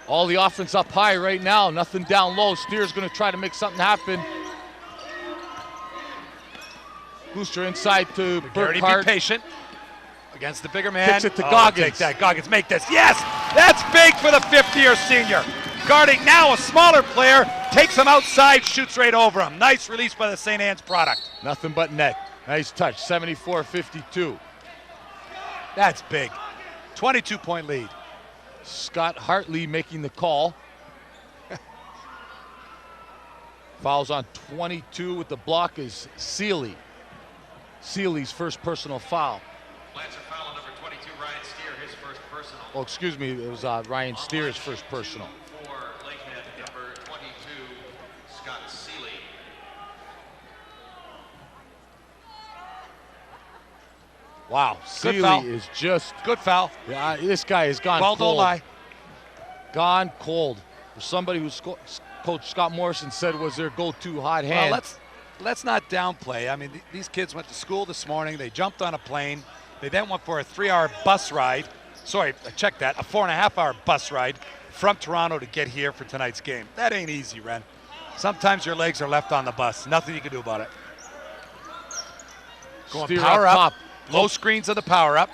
All the offense up high right now, nothing down low. Steer's going to try to make something happen. Klustra inside to Burkhart. Be patient against the bigger man. Kicks it to Goggins. Take that. Goggins, make this. Yes! That's big for the 50-year senior. Guarding now a smaller player, takes him outside, shoots right over him. Nice release by the St. Anne's product. Nothing but net. Nice touch, 74-52. That's big. 22-point lead. Scott Hartley making the call. Fouls on 22 with the block is Seeley. Seeley's first personal foul. Lancer foul on number 22, Ryan Steer, his first personal. Oh, excuse me, it was Ryan Steer's first personal. For Lakehead, number 22, Scott Seeley. Wow, Good foul. Seeley is just... Good foul. Yeah, this guy has gone Well, cold. don't lie. Gone cold. For somebody who Coach Scott Morrison said was their go-to hot hand. Well, let's not downplay. I mean, these kids went to school this morning. They jumped on a plane. They then went for a 3-hour bus ride. Sorry, check that. A 4.5-hour bus ride from Toronto to get here for tonight's game. That ain't easy, Ren. Sometimes your legs are left on the bus. Nothing you can do about it. Going Steer power up up. top. Low screens of the power up.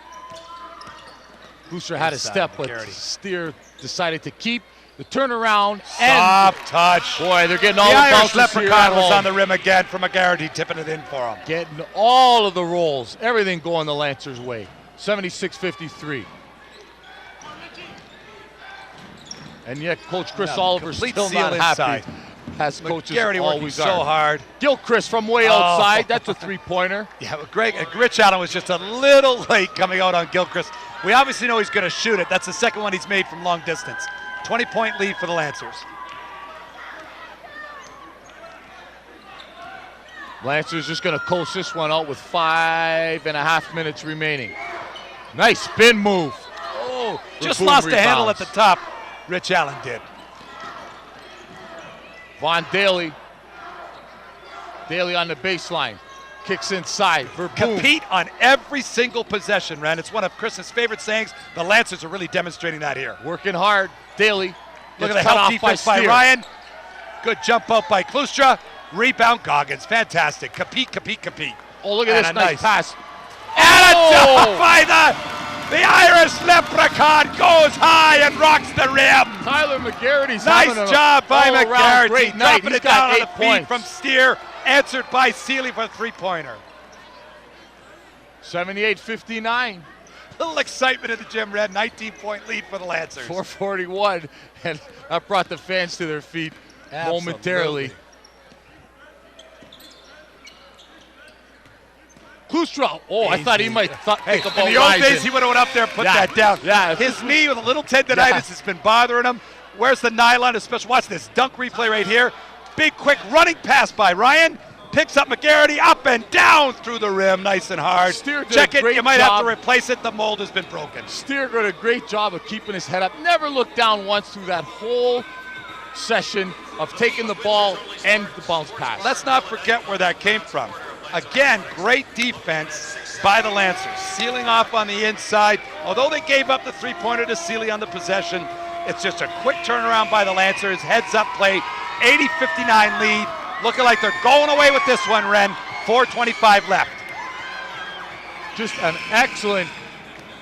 Booster had a Inside, step, but McGarity. Steer decided to keep the turnaround. Soft touch. Boy, they're getting all The the Irish bounces here leprechaun at was home. on the rim again for McGarity, tipping it in for him. Getting all of the rolls, everything going the Lancers' way. 76-53. And yet Coach Chris No, Oliver's complete still seal not happy. inside. As coaches McGarity working always so are. hard. Gilchrist from way outside. That's a three-pointer. Yeah, but Rich Allen was just a little late coming out on Gilchrist. We obviously know he's going to shoot it. That's the second one he's made from long distance. 20-point lead for the Lancers. Lancers just going to coast this one out with 5.5 minutes remaining. Nice spin move. Oh, For just Boone lost the handle at rebounds. the top. Rich Allen did. Von Daly. Daly on the baseline. Kicks inside for Boone. Compete on every single possession, Ren. It's one of Chris's favorite sayings. The Lancers are really demonstrating that here. Working hard. Daly. Look at gets the cut help off defense by Steer. Ryan. Good jump out by Klustra. Rebound Goggins. Fantastic. Compete. Oh, look at And this a nice pass. And a Oh! jump by the Irish leprechaun goes high and rocks the rim. Tyler McGarrity's Nice having a job by all-around McGarity. great night. Dropping He's it down got on 8 the feet points. from Steer. Answered by Seeley for a three-pointer. 78-59. Little excitement in the gym, Red. 19-point lead for the Lancers. 4:41, and that brought the fans to their feet momentarily. Absolutely. Klustra. Oh, I thought he might think about in the old rising. days, he would have went up there and put Yeah. that down. Yeah. His knee with a little tendonitis has been bothering him. Where's the nylon? Especially, watch this dunk replay right here. Big, quick running pass by Ryan. Picks up McGarity up and down through the rim, nice and hard. Steer did Check a it. great You might have job. to replace it. The mold has been broken. Steer did a great job of keeping his head up. Never looked down once through that whole session of taking the ball and the bounce pass. Let's not forget where that came from. Again, great defense by the Lancers. Sealing off on the inside. Although they gave up the three-pointer to Seeley on the possession, it's just a quick turnaround by the Lancers. Heads-up play, 80-59 lead. Looking like they're going away with this one, Ren. 4:25 left. Just an excellent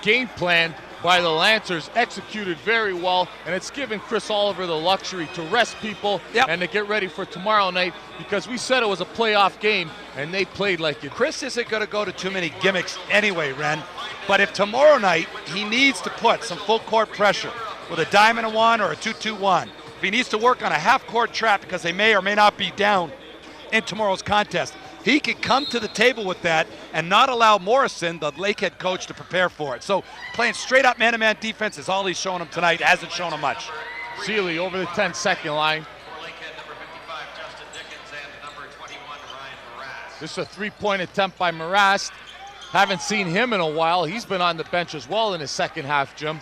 game plan by the Lancers, executed very well, and it's given Chris Oliver the luxury to rest people and to get ready for tomorrow night, because we said it was a playoff game, and they played like it. Chris isn't going to go to too many gimmicks anyway, Ren. But if tomorrow night he needs to put some full-court pressure with a diamond and one or a 2-2-1, if he needs to work on a half-court trap because they may or may not be down in tomorrow's contest, he can come to the table with that and not allow Morrison, the Lakehead coach, to prepare for it. So playing straight-up man-to-man defense is all he's shown him tonight. Hasn't shown him much. Seeley over the 10-second line. For Lakehead, number 55, Justin Dickens, and number 21, Ryan Morass. This is a three-point attempt by Morass. Haven't seen him in a while. He's been on the bench as well in his second half, Jim.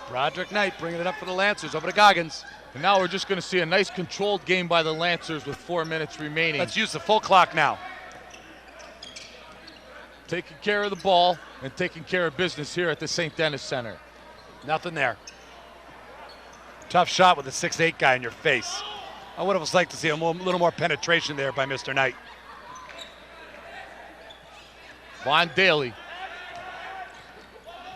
Broderick Knight bringing it up for the Lancers over to Goggins. And now we're just going to see a nice controlled game by the Lancers with 4 minutes remaining. Let's use the full clock now. Taking care of the ball and taking care of business here at the St. Denis Center. Nothing there. Tough shot with a 6'8" guy in your face. I would have liked to see a little more penetration there by Mr. Knight. Von Daly.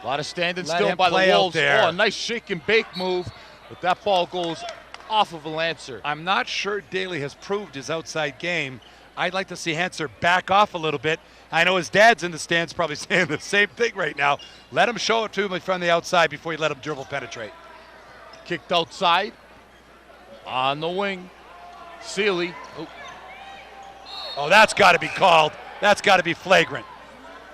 A lot of standing Let still him by the play out Wolves. there. Oh, a nice shake and bake move, but that ball goes off of a Lancer. I'm not sure Daly has proved his outside game, I'd like to see Hanser back off a little bit. I know his dad's in the stands probably saying the same thing right now. Let him show it to him from the outside before you let him dribble penetrate. Kicked outside. On the wing. Sealy. Oh, that's got to be called. That's got to be flagrant.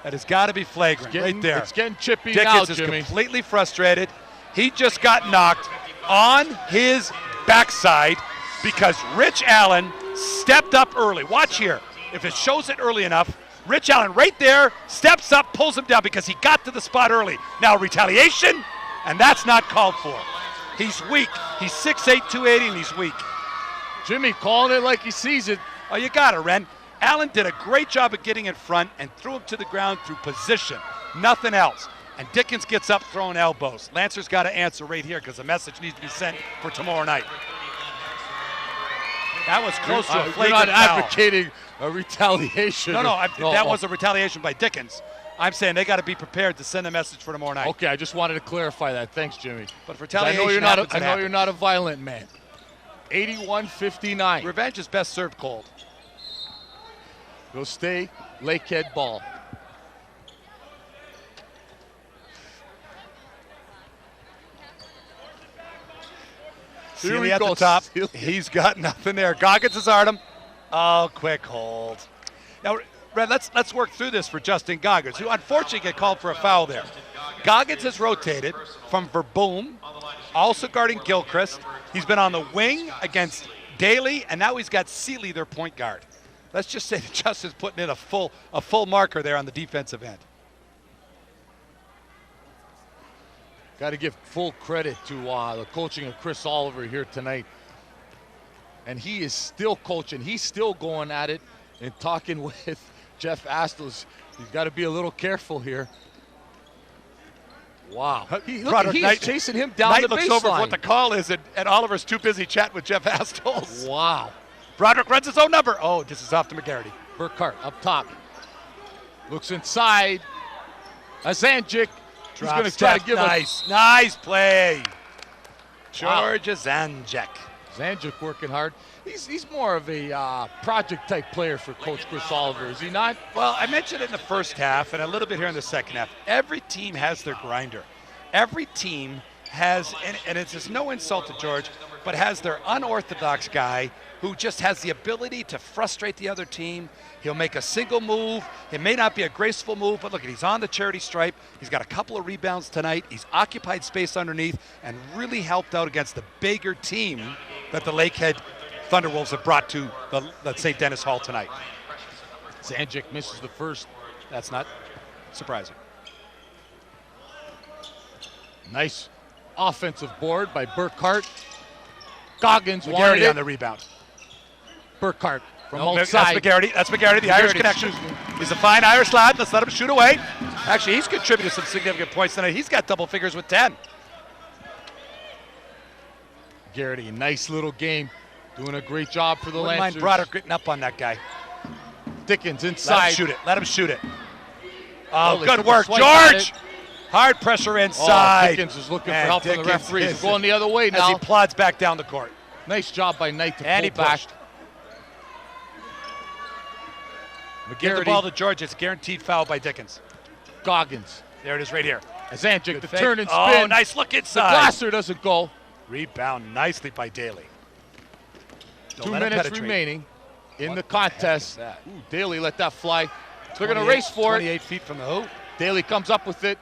That has got to be flagrant right there. It's getting chippy Dickens now, is Jimmy. completely frustrated. He just got knocked on his backside because Rich Allen stepped up early. Watch here. If it shows it early enough, Rich Allen right there steps up, pulls him down because he got to the spot early. Now retaliation, and that's not called for. He's weak. He's 6'8", 280, and he's weak. Jimmy calling it like he sees it. Oh, you got it, Ren. Allen did a great job of getting in front and threw him to the ground through position. Nothing else. And Dickens gets up throwing elbows. Lancer's got to answer right here because a message needs to be sent for tomorrow night. That was close to a flagrant You're not foul. advocating a retaliation. No, that was a retaliation by Dickens. I'm saying they got to be prepared to send a message for tomorrow night. Okay, I just wanted to clarify that. Thanks, Jimmy. But retaliation I know you're not a violent man. 81-59. Revenge is best served cold. Will stay Lakehead ball. Sealy at the top. He's got nothing there. Goggins has him. Oh, quick hold. Now, Red, let's work through this for Justin Goggins, who unfortunately get called for a foul there. Goggins has rotated from Verboom, also guarding Gilchrist. He's been on the wing against Daly, and now he's got Sealy, their point guard. Let's just say that Justin's putting in a full marker there on the defensive end. Got to give full credit to the coaching of Chris Oliver here tonight. And he is still coaching. He's still going at it and talking with Jeff Astles. He's got to be a little careful here. Wow. He's chasing him down Knight the looks baseline. over what the call is, and Oliver's too busy chatting with Jeff Astles. Wow. Broderick runs his own number. Oh, this is off to McGarity. Burkhart up top. Looks inside. Azanjic. He's going to try to give nice play. George Zanjek. Zanjik working hard. He's more of a project-type player for Coach Chris Oliver, is he not? Well, I mentioned it in the first half and a little bit here in the second half. Every team has their grinder. Every team has, and it's just no insult to George, but has their unorthodox guy who just has the ability to frustrate the other team. He'll make a single move. It may not be a graceful move, but look, he's on the charity stripe. He's got a couple of rebounds tonight. He's occupied space underneath and really helped out against the bigger team that the Lakehead Thunderwolves have brought to the St. Denis Hall tonight. Zanjik misses the first. That's not surprising. Nice offensive board by Burkhart. Goggins McGarity wanted it. on the rebound. Burkhart from That's outside. McGarity, the Irish connection. He's a fine Irish lad. Let's let him shoot away. Actually, he's contributed some significant points tonight. He's got double figures with 10. Garrity, nice little game. Doing a great job for the Wouldn't Lancers. mind Broderick getting up on that guy. Dickens inside. Let him shoot it. Oh, they good took a work, swipe at George. it. Hard pressure inside. Dickens is looking for And help from the Dickens referees. is Going the other way as now. he plods back down the court. Nice job by Knight to And he pull back. pushed. Give the McGarity. ball to George. It's a guaranteed foul by Dickens. Goggins. There it is right here. Azanjic, the fake. turn and spin. Oh, nice look The inside. Glasser doesn't go. Rebound nicely by Daly. Don't 2 let him minutes penetrate. remaining in What the the heck contest. is that? Ooh, Daly let that fly. They're going to race for it. 28 feet from the hoop. Daly comes up with it.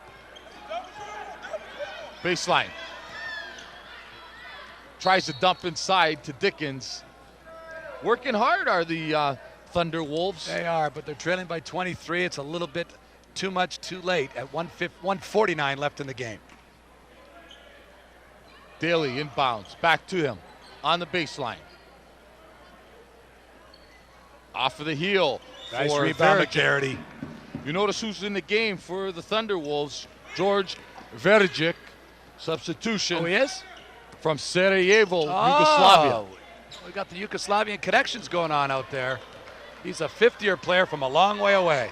Baseline. Tries to dump inside to Dickens. Working hard are the Thunder Wolves. They are, but they're trailing by 23. It's a little bit too much too late at 1:49 left in the game. Daly inbounds. Back to him on the baseline. Off of the heel. Nice for rebound, Verjic. McGarity. You notice who's in the game for the Thunder Wolves. George Verjic. Substitution. Oh, he is? From Sarajevo, Yugoslavia. We got the Yugoslavian connections going on out there. He's a fifth-year player from a long way away.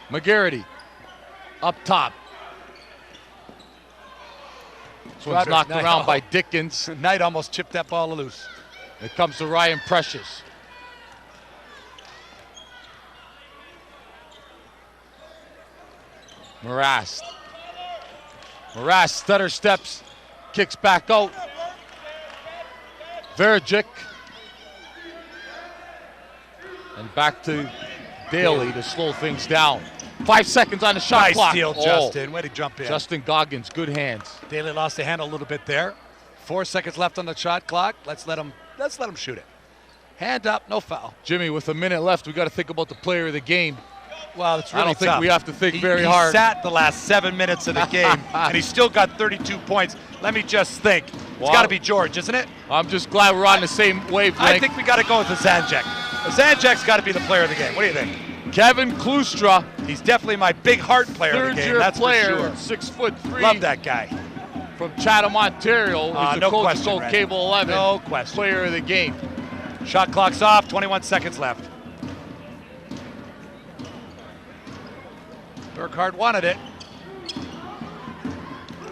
McGarity up top. This one's knocked around by Dickens. Knight almost chipped that ball loose. It comes to Ryan Precious. Morast stutter steps, kicks back out. Verjic. And back to Daly to slow things down. 5 seconds on the shot clock. Nice steal, Justin. Way to jump in. Justin Goggins, good hands. Daly lost the handle a little bit there. 4 seconds left on the shot clock. Let's let him shoot it. Hand up, no foul. Jimmy, with a minute left, we got to think about the player of the game. Well, it's really I don't think tough. we have to think very He hard. sat the last 7 minutes of the game, and he still got 32 points. Let me just think. It's got to be George, isn't it? I'm just glad we're on the same wavelength. I think we got to go with the Zanjek. The Zanjek's got to be the player of the game. What do you think? Kevin Klustra. He's definitely my big heart player of the game. That's player, for sure. 6'3". Love that guy. From Chatham, Ontario. He's the no coach question, of Randy. Cable 11. No question. Player of the game. Shot clock's off. 21 seconds left. Burkhardt wanted it.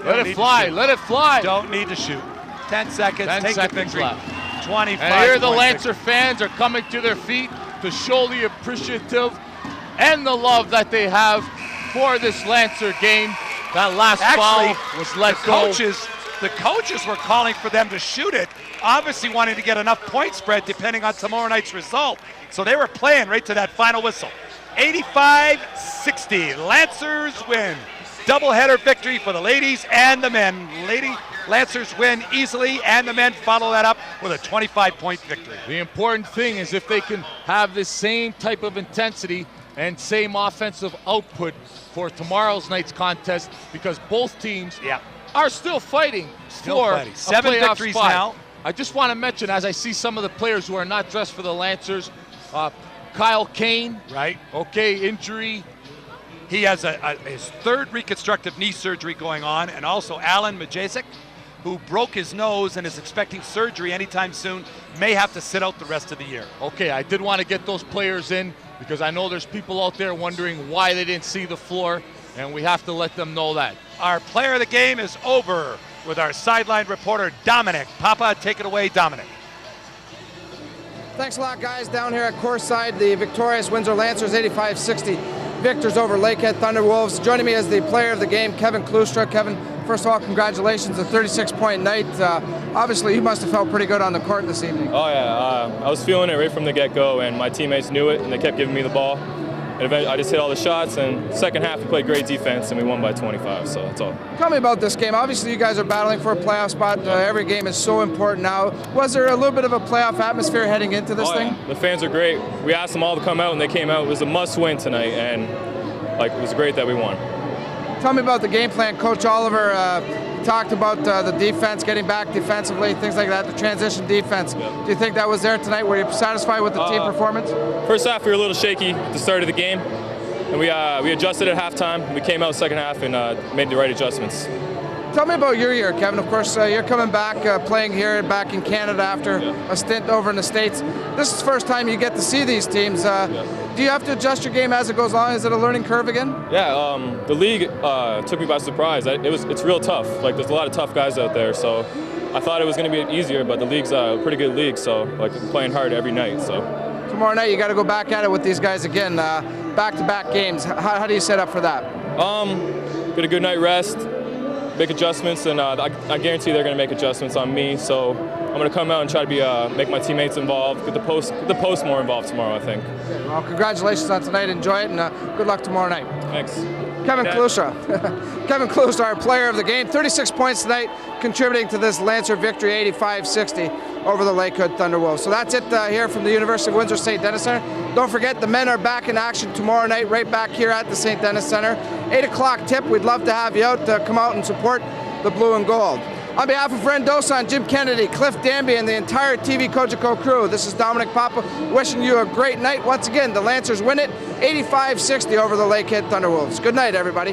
Let it fly. Let it fly. Don't need to shoot. 10 seconds. 10 Take seconds the victory. left. 25. And here the Lancer fans are coming to their feet to show the appreciative and the love that they have for this Lancer game. That last foul was let go. The coaches were calling for them to shoot it, obviously wanting to get enough point spread depending on tomorrow night's result. So they were playing right to that final whistle. 85-60, Lancers win. Doubleheader victory for the ladies and the men. Lancers win easily, and the men follow that up with a 25-point victory. The important thing is if they can have the same type of intensity and same offensive output for tomorrow's night's contest, because both teams are still fighting for a 7 playoff victories spot. now. I just want to mention, as I see some of the players who are not dressed for the Lancers, Kyle Kane, injury. He has his third reconstructive knee surgery going on, and also Alan Majasic, who broke his nose and is expecting surgery anytime soon, may have to sit out the rest of the year. Okay, I did want to get those players in because I know there's people out there wondering why they didn't see the floor, and we have to let them know that. Our player of the game is over with our sideline reporter, Dominic. Papa, take it away, Dominic. Thanks a lot, guys. Down here at courtside, the victorious Windsor Lancers 85-60 victors over Lakehead Thunderwolves. Joining me as the player of the game, Kevin Klustra. Kevin, first of all, congratulations, a 36-point night. Obviously, you must have felt pretty good on the court this evening. Oh, yeah. I was feeling it right from the get-go, and my teammates knew it, and they kept giving me the ball. And eventually, I just hit all the shots, and second half, we played great defense, and we won by 25, so that's all. Tell me about this game. Obviously, you guys are battling for a playoff spot. Every game is so important now. Was there a little bit of a playoff atmosphere heading into this thing? Yeah. The fans are great. We asked them all to come out, and they came out. It was a must-win tonight, and it was great that we won. Tell me about the game plan. Coach Oliver talked about the defense, getting back defensively, things like that, the transition defense. Do you think that was there tonight? Were you satisfied with the team performance? First half, we were a little shaky at the start of the game, and we adjusted at halftime. We came out second half and made the right adjustments. Tell me about your year, Kevin. Of course, you're coming back, playing here back in Canada after a stint over in the States. This is the first time you get to see these teams. Do you have to adjust your game as it goes along? Is it a learning curve again? Yeah, the league took me by surprise. It's real tough. There's a lot of tough guys out there, so I thought it was going to be easier, but the league's a pretty good league, so playing hard every night. So tomorrow night you got to go back at it with these guys again, back-to-back games. How do you set up for that? Get a good night rest, make adjustments, and I guarantee they're going to make adjustments on me. So I'm going to come out and try to make my teammates involved, get the post more involved tomorrow, I think. Well, congratulations on tonight. Enjoy it, and good luck tomorrow night. Thanks. Kevin Klustra. Kevin Klustra, our player of the game. 36 points tonight, contributing to this Lancer victory, 85-60 over the Lakehead Thunderwolves. So that's it here from the University of Windsor St. Denis Center. Don't forget, the men are back in action tomorrow night, right back here at the St. Denis Center. 8 o'clock tip. We'd love to have you out to come out and support the blue and gold. On behalf of Ren Dosan, Jim Kennedy, Cliff Danby, and the entire TV Kojiko crew, this is Dominic Papa wishing you a great night. Once again, the Lancers win it 85-60 over the Lakehead Thunderwolves. Good night, everybody.